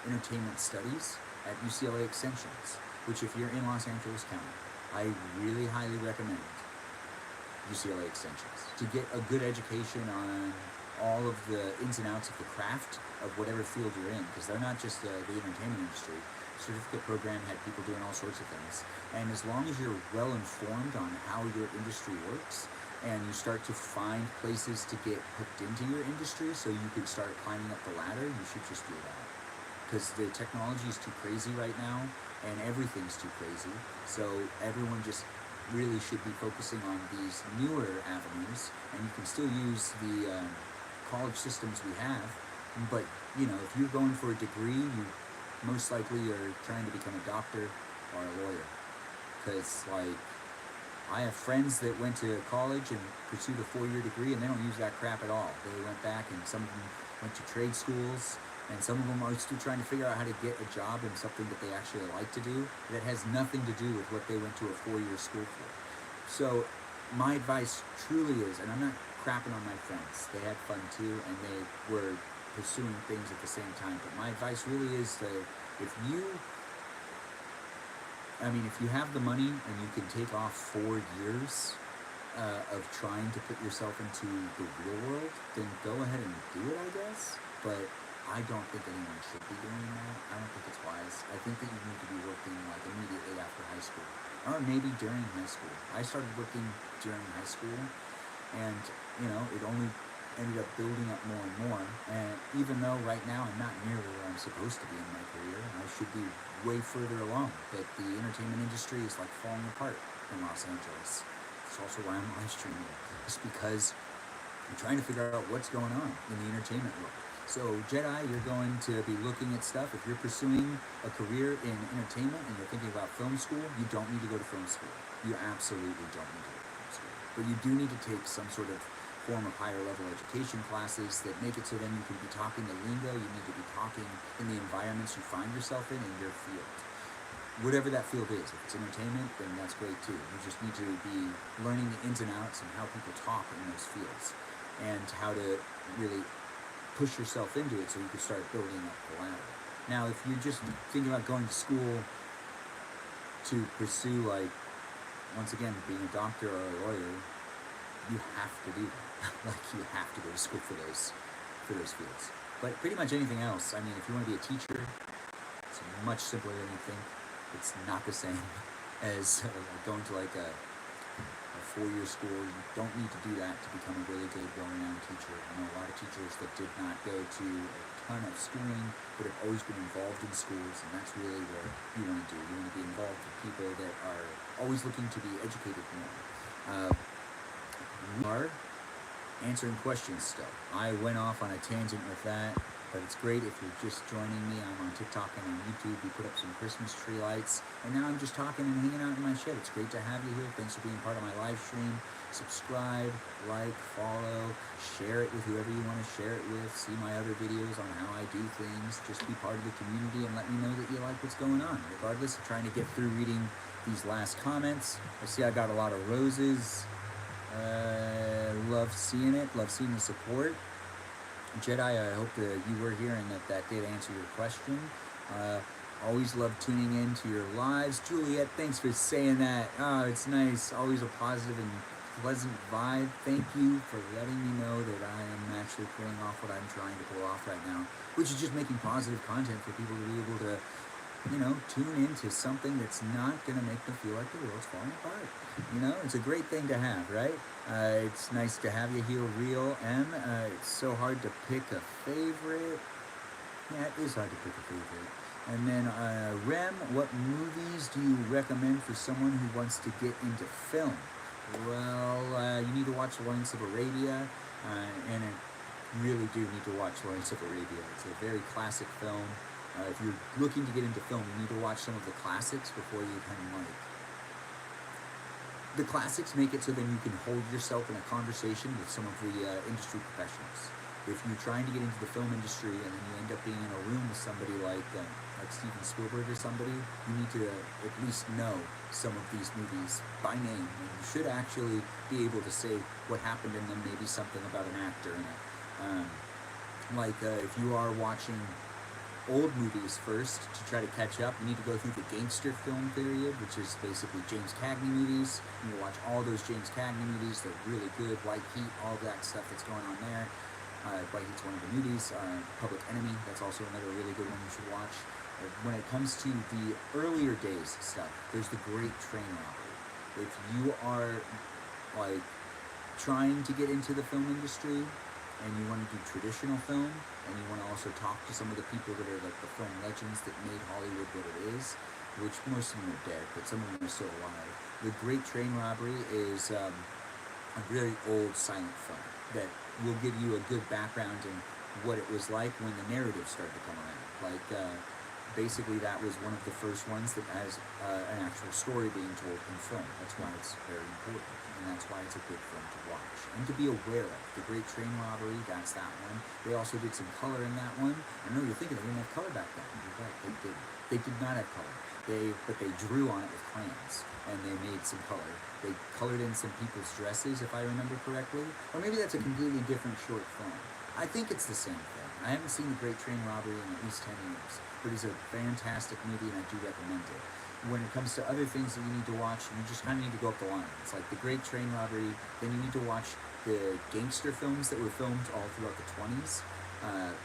entertainment studies at UCLA Extensions, which if you're in Los Angeles County, I really highly recommend UCLA Extensions to get a good education on all of the ins and outs of the craft of whatever field you're in, because they're not just the entertainment industry. Certificate program had people doing all sorts of things, and as long as you're well informed on how your industry works and you start to find places to get hooked into your industry so you could start climbing up the ladder, you should just do that, because the technology is too crazy right now and everything's too crazy. So everyone just really should be focusing on these newer avenues, and you can still use the college systems we have, but you know, if you're going for a degree, you most likely are trying to become a doctor or a lawyer, because like I have friends that went to college and pursued a 4-year degree and they don't use that crap at all. They went back, and some of them went to trade schools, and some of them are still trying to figure out how to get a job in something that they actually like to do that has nothing to do with what they went to a 4-year school for. So my advice truly is, and I'm not crapping on my friends, they had fun too and they were pursuing things at the same time, but my advice really is that if you have the money and you can take off 4 years of trying to put yourself into the real world, then go ahead and do it, I guess. But I don't think anyone should be doing that. I don't think it's wise. I think that you need to be working like immediately after high school, or maybe during high school. I started working during high school, and you know, it only ended up building up more and more. And even though right now I'm not nearly where I'm supposed to be in my career, I should be way further along, but the entertainment industry is like falling apart in Los Angeles. It's also why I'm live streaming, just because I'm trying to figure out what's going on in the entertainment world. So Jedi, you're going to be looking at stuff. If you're pursuing a career in entertainment and you're thinking about film school, you don't need to go to film school. You absolutely don't need to go to film school. But you do need to take some sort of form of higher level education classes that make it so then you can be talking the lingo. You need to be talking in the environments you find yourself in your field. Whatever that field is, if it's entertainment, then that's great too. You just need to be learning the ins and outs and how people talk in those fields, and how to really push yourself into it so you can start building up the ladder. Now, if you're just thinking about going to school to pursue, like, once again, being a doctor or a lawyer, you have to do that. Like, you have to go to school for those fields. But pretty much anything else, I mean, if you want to be a teacher, it's much simpler than you think. It's not the same as going to like a four-year school. You don't need to do that to become a really good, well-renowned teacher. I know a lot of teachers that did not go to a ton of schooling, but have always been involved in schools, and that's really where you want to do. You want to be involved with people that are always looking to be educated more. We are answering questions still. I went off on a tangent with that, but it's great if you're just joining me. I'm on TikTok and on YouTube. We put up some Christmas tree lights, and now I'm just talking and hanging out in my shed. It's great to have you here. Thanks for being part of my live stream. Subscribe, like, follow, share it with whoever you want to share it with. See my other videos on how I do things. Just be part of the community and let me know that you like what's going on. Regardless of trying to get through reading these last comments. I see I got a lot of roses. Love seeing it. Love seeing the support. Jedi, I hope that you were here and that did answer your question. Always love tuning in to your lives. Juliet, thanks for saying that. Oh, it's nice. Always a positive and pleasant vibe. Thank you for letting me know that I am actually pulling off what I'm trying to pull off right now, which is just making positive content for people to be able to, you know, tune into something that's not going to make them feel like the world's falling apart. You know, it's a great thing to have, right? It's nice to have you here, Real M. It's so hard to pick a favorite. Yeah, it is hard to pick a favorite. And then Rem, what movies do you recommend for someone who wants to get into film? Well, you need to watch Lawrence of Arabia, and you really do need to watch Lawrence of Arabia. It's a very classic film. If you're looking to get into film, you need to watch some of the classics before you kind of like. The classics make it so then you can hold yourself in a conversation with some of the industry professionals. If you're trying to get into the film industry and then you end up being in a room with somebody like Steven Spielberg or somebody, you need to at least know some of these movies by name. And you should actually be able to say what happened in them, maybe something about an actor in it. If you are watching old movies first to try to catch up, you need to go through the gangster film period, which is basically James Cagney movies. You need to watch all those James Cagney movies. They're really good. White Heat, all of that stuff that's going on there. White Heat's one of the movies. Public Enemy, that's also another really good one you should watch. When it comes to the earlier days stuff, there's the Great Train Robbery. If you are like trying to get into the film industry and you want to do traditional film, and you want to also talk to some of the people that are like the film legends that made Hollywood what it is, which most of them are dead, but some of them are still alive. The Great Train Robbery is a very old silent film that will give you a good background in what it was like when the narrative started to come around. Basically that was one of the first ones that has an actual story being told in film. That's why it's very important, and that's why it's a good film to watch and to be aware of. The Great Train Robbery, that's that one. They also did some color in that one. I know you're thinking they didn't have color back then. You're right, they did. They did not have color. But they drew on it with crayons, and they made some color. They colored in some people's dresses, if I remember correctly. Or maybe that's a completely different short film. I think it's the same thing. I haven't seen The Great Train Robbery in at least 10 years, but it's a fantastic movie, and I do recommend it. When it comes to other things that you need to watch, you just kind of need to go up the line. It's like The Great Train Robbery, then you need to watch the gangster films that were filmed all throughout the 20s,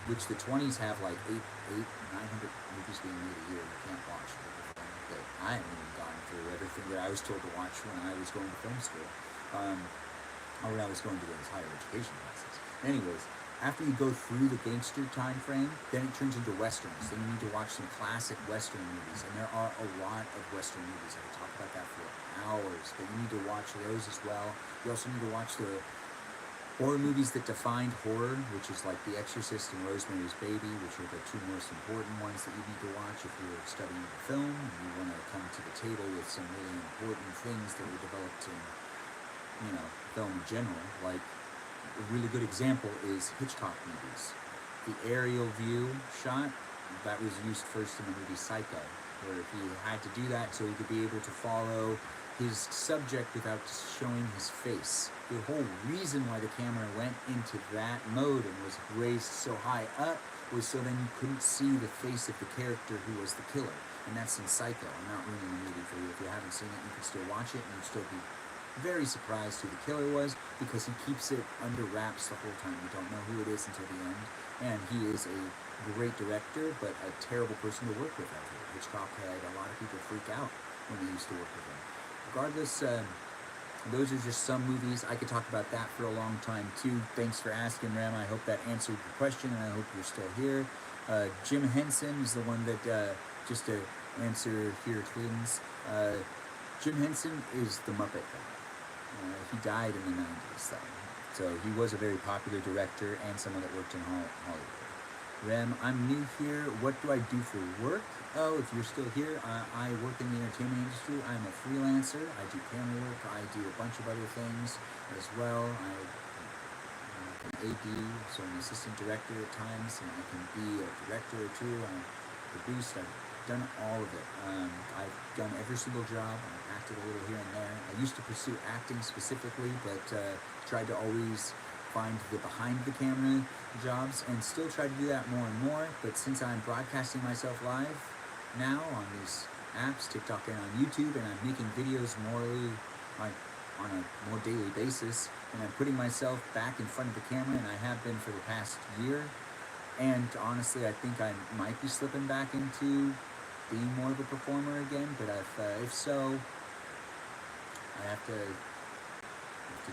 which the 20s have like 900 movies being made a year. You can't watch everything that I haven't even gone through everything that I was told to watch when I was going to film school, or when I was going to those higher education classes. Anyways, after you go through the gangster time frame, then it turns into westerns. Then you need to watch some classic western movies, and there are a lot of western movies. I could talk about that for hours, but you need to watch those as well. You also need to watch the horror movies that defined horror, which is like The Exorcist and Rosemary's Baby, which are the two most important ones that you need to watch if you're studying film and you want to come to the table with some really important things that were developed in, film in general. Like, a really good example is Hitchcock movies. The aerial view shot, that was used first in the movie Psycho, where he had to do that so he could be able to follow his subject without showing his face. The whole reason why the camera went into that mode and was raised so high up was so then you couldn't see the face of the character who was the killer. And that's in Psycho. I'm not ruining the movie for you. If you haven't seen it, you can still watch it and you'll still be very surprised who the killer was, because he keeps it under wraps the whole time. You don't know who it is until the end. And he is a great director, but a terrible person to work with out here. Hitchcock had a lot of people freak out when they used to work with him. Regardless, those are just some movies. I could talk about that for a long time too. Thanks for asking, Ram. I hope that answered your question, and I hope you're still here. Jim Henson is the one that, just to answer here, twins. Jim Henson is the Muppet guy. He died in the 90s, though. So he was a very popular director and someone that worked in Hollywood. Rem, I'm new here. What do I do for work? Oh, if you're still here, I work in the entertainment industry. I'm a freelancer. I do camera work. I do a bunch of other things as well. I'm an AD, so I'm an assistant director at times, and I can be a director or two. I'm produced. I've done all of it. I've done every single job. I've acted a little here and there. I used to pursue acting specifically, but tried to always find the behind the camera jobs and still try to do that more and more. But since I'm broadcasting myself live now on these apps, TikTok and on YouTube, and I'm making videos on a more daily basis, and I'm putting myself back in front of the camera, and I have been for the past year. And honestly, I think I might be slipping back into being more of a performer again. But if so, I have to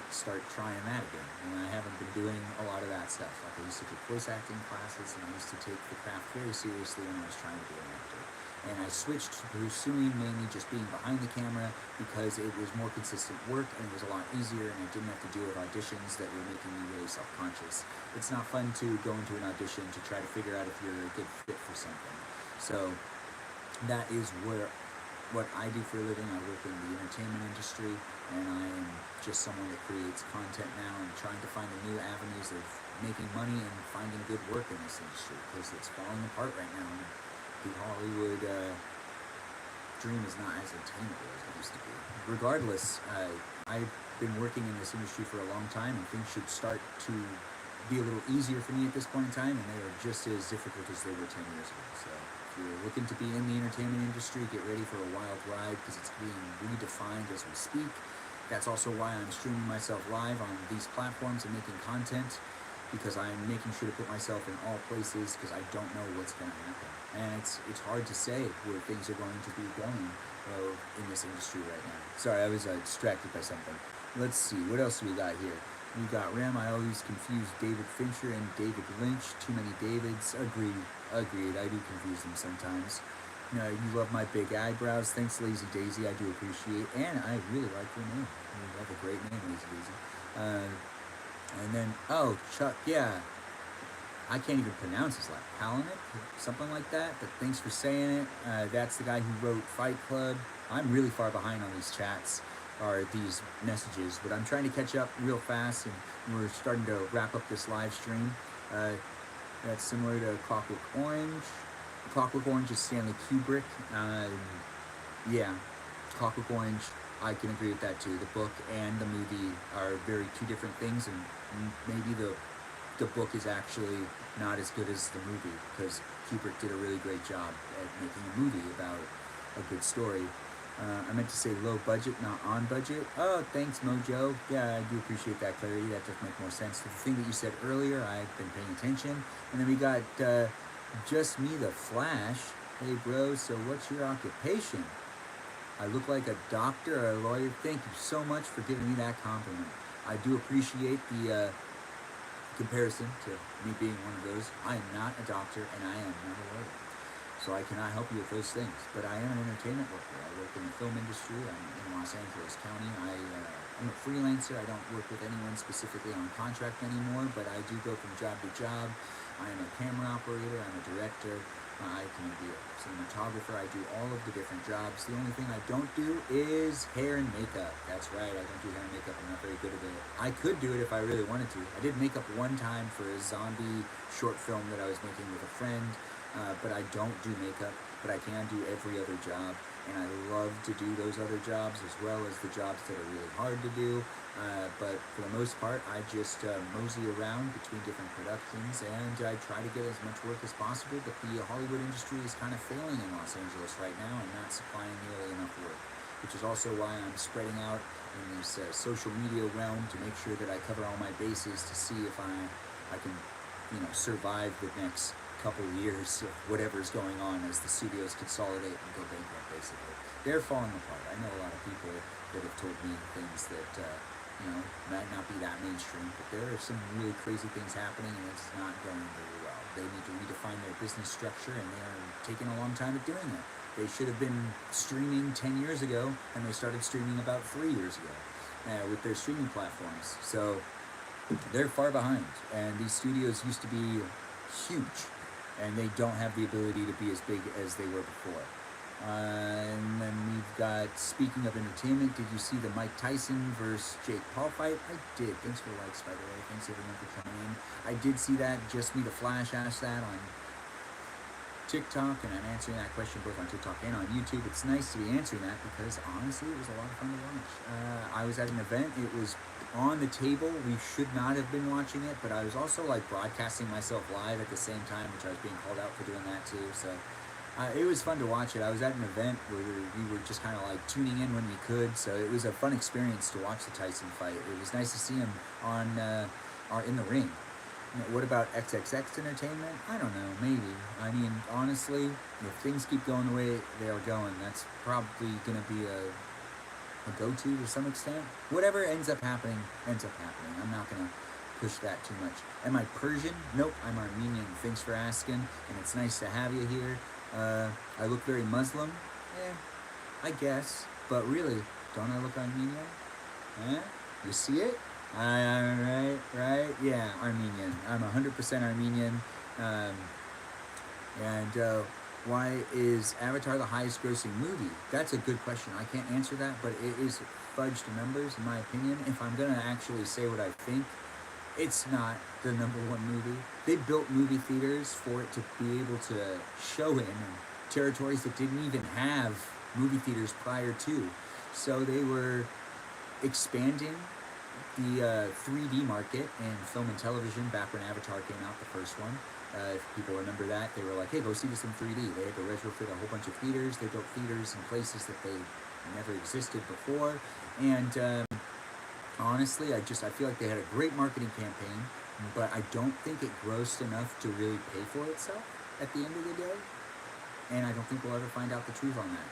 start trying that again. And I haven't been doing a lot of that stuff. Like I used to take voice acting classes, and I used to take the craft very seriously when I was trying to be an actor. And I switched to pursuing mainly just being behind the camera because it was more consistent work and it was a lot easier, and I didn't have to deal with auditions that were making me really self-conscious. It's not fun to go into an audition to try to figure out if you're a good fit for something. So that is what I do for a living. I work in the entertainment industry, and I am just someone that creates content now and trying to find the new avenues of making money and finding good work in this industry because it's falling apart right now. The Hollywood dream is not as attainable as it used to be. Regardless, I've been working in this industry for a long time, and things should start to be a little easier for me at this point in time, and they are just as difficult as they were 10 years ago. So if you're looking to be in the entertainment industry, get ready for a wild ride because it's being redefined as we speak. That's also why I'm streaming myself live on these platforms and making content, because I'm making sure to put myself in all places because I don't know what's going to happen. And it's hard to say where things are going to be going in this industry right now. Sorry, I was distracted by something. Let's see, what else do we got here? We got Ram. I always confuse David Fincher and David Lynch. Too many Davids. Agreed. I do confuse them sometimes. You love my big eyebrows. Thanks, Lazy Daisy. I do appreciate. And I really like your name. You have a great name, Lazy Daisy. And then, Chuck. Yeah. I can't even pronounce his last Palahniuk, something like that, but thanks for saying it. That's the guy who wrote Fight Club. I'm really far behind on these chats, or these messages, but I'm trying to catch up real fast, and we're starting to wrap up this live stream. That's similar to Clockwork Orange. Clockwork Orange is Stanley Kubrick. Yeah, Clockwork Orange, I can agree with that too. The book and the movie are very two different things, and maybe the book is actually not as good as the movie because Kubrick did a really great job at making a movie about a good story. I meant to say low budget, not on budget. Oh, thanks, Mojo. Yeah, I do appreciate that clarity. That does make more sense. The thing that you said earlier, I've been paying attention. And then we got Just Me the Flash. Hey, bro, so what's your occupation? I look like a doctor or a lawyer. Thank you so much for giving me that compliment. I do appreciate the comparison to me being one of those. I am not a doctor and I am not a lawyer, so I cannot help you with those things. But I am an entertainment worker. I work in the film industry. I'm in Los Angeles County. I'm a freelancer. I don't work with anyone specifically on contract anymore, but I do go from job to job. I am a camera operator. I'm a director. I can be a cinematographer. I do all of the different jobs. The only thing I don't do is hair and makeup. That's right, I don't do hair and makeup. I'm not very good at it. I could do it if I really wanted to. I did makeup one time for a zombie short film that I was making with a friend, but I don't do makeup, but I can do every other job. And I love to do those other jobs as well as the jobs that are really hard to do. But for the most part, I just mosey around between different productions, and I try to get as much work as possible. But the Hollywood industry is kind of failing in Los Angeles right now and not supplying nearly enough work, which is also why I'm spreading out in this social media realm to make sure that I cover all my bases to see if I can survive the next couple years of whatever's going on as the studios consolidate and go bankrupt, basically. they're falling apart. I know a lot of people that have told me things that might not be that mainstream, but there are some really crazy things happening, and it's not going very well. They need to redefine their business structure, and they are taking a long time at doing it. They should have been streaming 10 years ago, and they started streaming about 3 years ago with their streaming platforms. So they're far behind, and these studios used to be huge, and they don't have the ability to be as big as they were before. And then we've got, speaking of entertainment, did you see the Mike Tyson versus Jake Paul fight? I did. Thanks for the likes, by the way. Thanks everyone for coming in. I did see that. Just Me the Flash asked that on TikTok, and I'm answering that question both on TikTok and on YouTube. It's nice to be answering that because honestly, it was a lot of fun to watch. I was at an event. It was on the table. We should not have been watching it, but I was also like broadcasting myself live at the same time, which I was being called out for doing that too. So it was fun to watch it. I was at an event where we were just kind of like tuning in when we could, so it was a fun experience to watch the Tyson fight. It was nice to see him on in the ring. What about XXX Entertainment? I don't know, maybe. I mean, honestly, if things keep going the way they are going, that's probably going to be a go-to to some extent. Whatever ends up happening, ends up happening. I'm not going to push that too much. Am I Persian? Nope, I'm Armenian. Thanks for asking, and it's nice to have you here. I look very Muslim? I guess. But really, don't I look Armenian? You see it? Right? Yeah, Armenian. I'm 100% Armenian. Why is Avatar the highest grossing movie? That's a good question. I can't answer that, but it is fudged numbers, in my opinion. If I'm going to actually say what I think, it's not the #1 movie. They built movie theaters for it to be able to show in territories that didn't even have movie theaters prior to. So they were expanding the 3D market in film and television back when Avatar came out, the first one. If people remember that, they were like, hey, go see this in 3D. They had to retrofit a whole bunch of theaters. They built theaters in places that they never existed before. And honestly, I feel like they had a great marketing campaign, but I don't think it grossed enough to really pay for itself at the end of the day. And I don't think we'll ever find out the truth on that.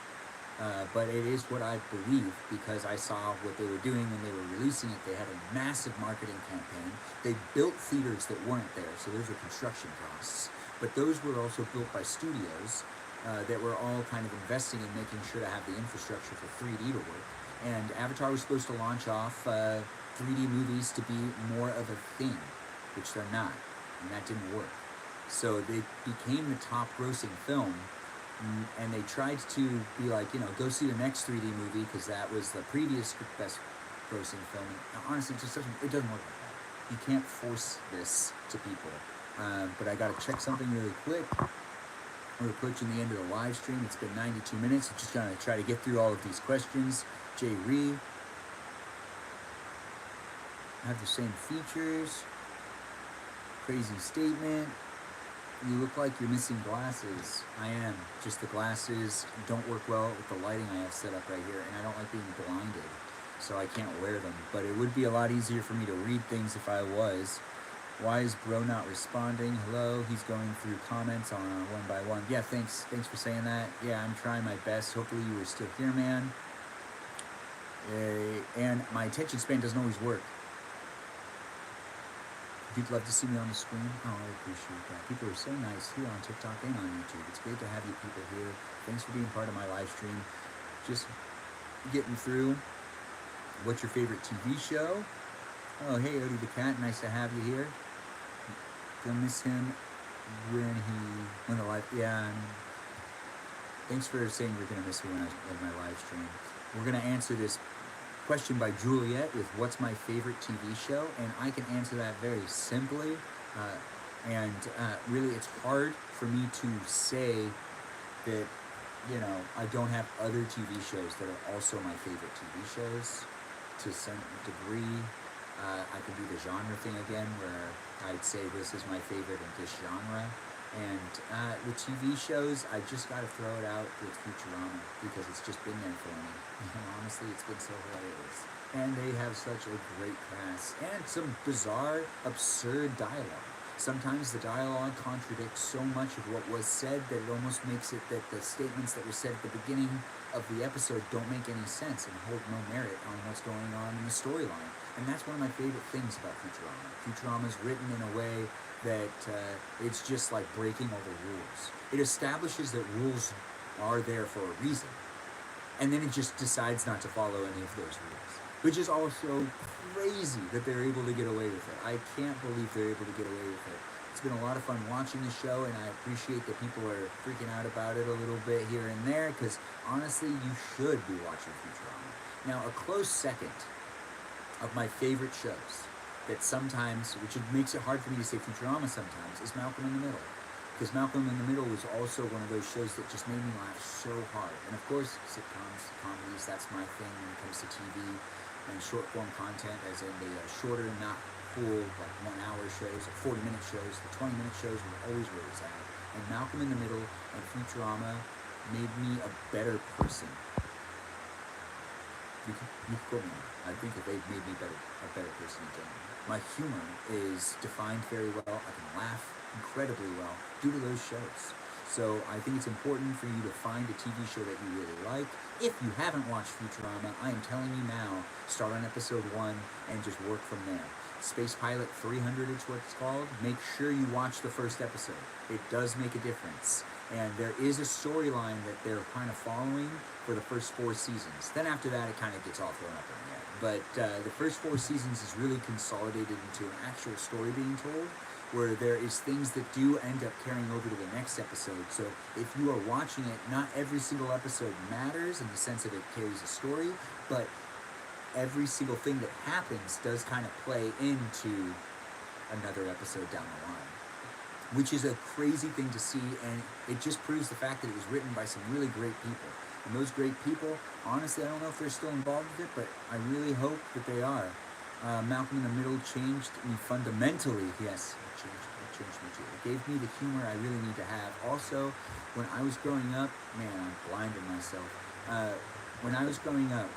But it is what I believe because I saw what they were doing when they were releasing it. They had a massive marketing campaign. They built theaters that weren't there, so those were construction costs. But those were also built by studios that were all kind of investing in making sure to have the infrastructure for 3D to work. And Avatar was supposed to launch off 3D movies to be more of a thing, which they're not, and that didn't work. So they became the top grossing film, and they tried to be like, go see the next 3D movie because that was the previous best grossing film. And honestly, it doesn't work like that. You can't force this to people. But I got to check something really quick. We're approaching the end of the live stream. It's been 92 minutes. I'm just going to try to get through all of these questions. Jay Ree. Have the same features. Crazy statement. You look like you're missing glasses. I am. Just the glasses don't work well with the lighting I have set up right here, and I don't like being blinded, so I can't wear them. But it would be a lot easier for me to read things if I was. Why is bro not responding? Hello, he's going through comments on one by one. Yeah, thanks for saying that. Yeah, I'm trying my best. Hopefully you were still here, man. And my attention span doesn't always work. You'd love to see me on the screen? Oh, I appreciate that. People are so nice here on TikTok and on YouTube. It's great to have you people here. Thanks for being part of my live stream. Just getting through. What's your favorite TV show? Oh, hey, Odie the Cat. Nice to have you here. Gonna miss him when the live... Yeah, thanks for saying you're gonna miss me when I have my live stream. We're gonna answer this question by Juliet with what's my favorite TV show, and I can answer that very simply. Really, it's hard for me to say that I don't have other TV shows that are also my favorite TV shows to some degree. I could do the genre thing again, where I'd say this is my favorite in this genre. And with TV shows, I just got to throw it out with Futurama because it's just been there for me. And honestly, it's been so hilarious. And they have such a great cast and some bizarre, absurd dialogue. Sometimes the dialogue contradicts so much of what was said that it almost makes it that the statements that were said at the beginning of the episode don't make any sense and hold no merit on what's going on in the storyline. And that's one of my favorite things about Futurama. Futurama is written in a way that it's just like breaking all the rules. It establishes that rules are there for a reason, and then it just decides not to follow any of those rules, which is also crazy that they're able to get away with it. I can't believe they're able to get away with it. It's been a lot of fun watching the show, and I appreciate that people are freaking out about it a little bit here and there, because honestly, you should be watching Futurama. Now, a close second of my favorite shows that sometimes, which makes it hard for me to say Futurama sometimes, is Malcolm in the Middle. Because Malcolm in the Middle was also one of those shows that just made me laugh so hard. And of course, sitcoms, comedies, that's my thing when it comes to TV and short form content, as in the shorter, not cool, like 1 hour shows, or 40-minute shows. The 20-minute shows were always where it's at. And Malcolm in the Middle and Futurama made me a better person. You can quote me. I think that they've made me a better person in general. My humor is defined very well. I can laugh incredibly well due to those shows. So I think it's important for you to find a TV show that you really like. If you haven't watched Futurama, I am telling you now, start on episode 1 and just work from there. Space Pilot 300 is what it's called. Make sure you watch the first episode. It does make a difference. And there is a storyline that they're kind of following for the first 4 seasons. Then after that, it kind of gets all thrown up in the air. But the first 4 seasons is really consolidated into an actual story being told, where there is things that do end up carrying over to the next episode. So if you are watching it, not every single episode matters in the sense that it carries a story, but every single thing that happens does kind of play into another episode down the line, which is a crazy thing to see, and it just proves the fact that it was written by some really great people. And those great people, honestly, I don't know if they're still involved with it, but I really hope that they are. Malcolm in the Middle changed me fundamentally. Yes, it changed me too. It gave me the humor I really need to have. Also, when I was growing up, man, I'm blinding myself. When I was growing up,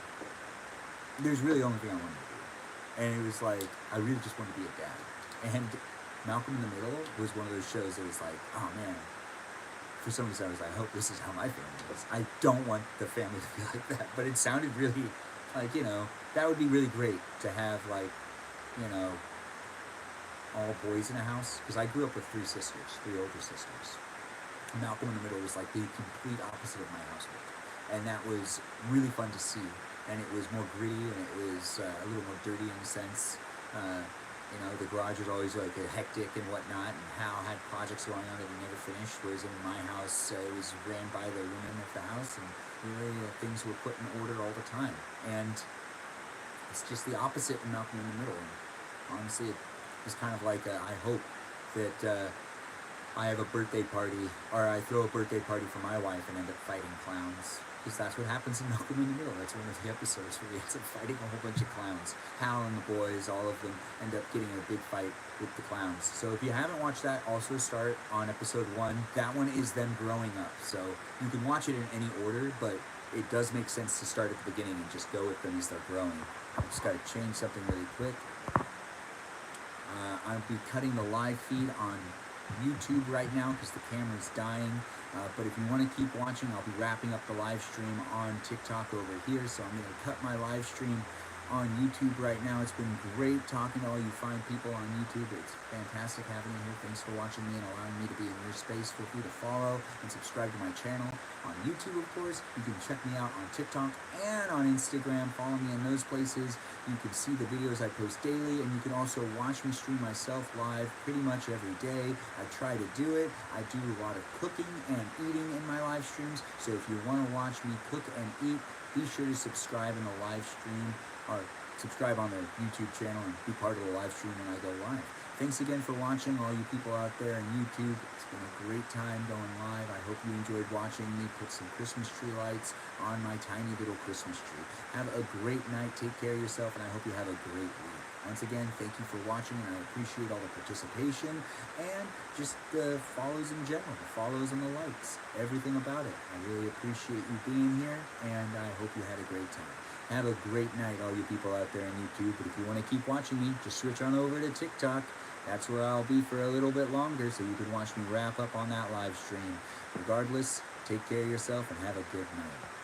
there's really the only thing I wanted to do. And it was like, I really just wanted to be a dad. And Malcolm in the Middle was one of those shows that was like, oh man, for some reason I was like, I hope this is how my family is. I don't want the family to be like that. But it sounded really like, that would be really great to have, like, all boys in a house. Because I grew up with 3 sisters, 3 older sisters. Malcolm in the Middle was like the complete opposite of my household. And that was really fun to see. And it was more gritty, and it was a little more dirty in a sense. The garage was always like hectic and whatnot, and Hal had projects going on that he never finished, whereas in my house, it was ran by the women of the house, and really things were put in order all the time. And it's just the opposite in Malcolm in the Middle. And honestly, it was kind of like, I hope that I have a birthday party, or I throw a birthday party for my wife and end up fighting clowns. Because that's what happens in Malcolm in the Middle. That's one of the episodes where he ends up fighting a whole bunch of clowns. Hal and the boys, all of them, end up getting a big fight with the clowns. So if you haven't watched that, also start on episode 1. That one is them growing up. So you can watch it in any order, but it does make sense to start at the beginning and just go with them as they're growing. I just got to change something really quick. I'll be cutting the live feed on YouTube right now because the camera's dying. But if you want to keep watching, I'll be wrapping up the live stream on TikTok over here. So I'm going to cut my live stream on YouTube right now. It's been great talking to all you fine people on YouTube. It's fantastic having you here. Thanks for watching me and allowing me to be in your space. Feel free to follow and subscribe to my channel on YouTube, of course. You can check me out on TikTok and on Instagram. Follow me in those places. You can see the videos I post daily, and you can also watch me stream myself live pretty much every day. I try to do it. I do a lot of cooking and eating in my live streams. So if you want to watch me cook and eat, be sure to subscribe in the live stream, or subscribe on the YouTube channel and be part of the live stream when I go live. Thanks again for watching, all you people out there on YouTube. It's been a great time going live. I hope you enjoyed watching me put some Christmas tree lights on my tiny little Christmas tree. Have a great night. Take care of yourself, and I hope you have a great week. Once again, thank you for watching, and I appreciate all the participation and just the follows in general, the follows and the likes, everything about it. I really appreciate you being here, and I hope you had a great time. Have a great night, all you people out there on YouTube. But if you want to keep watching me, just switch on over to TikTok that's where I'll be for a little bit longer, so you can watch me wrap up on that live stream. Regardless, take care of yourself and have a good night.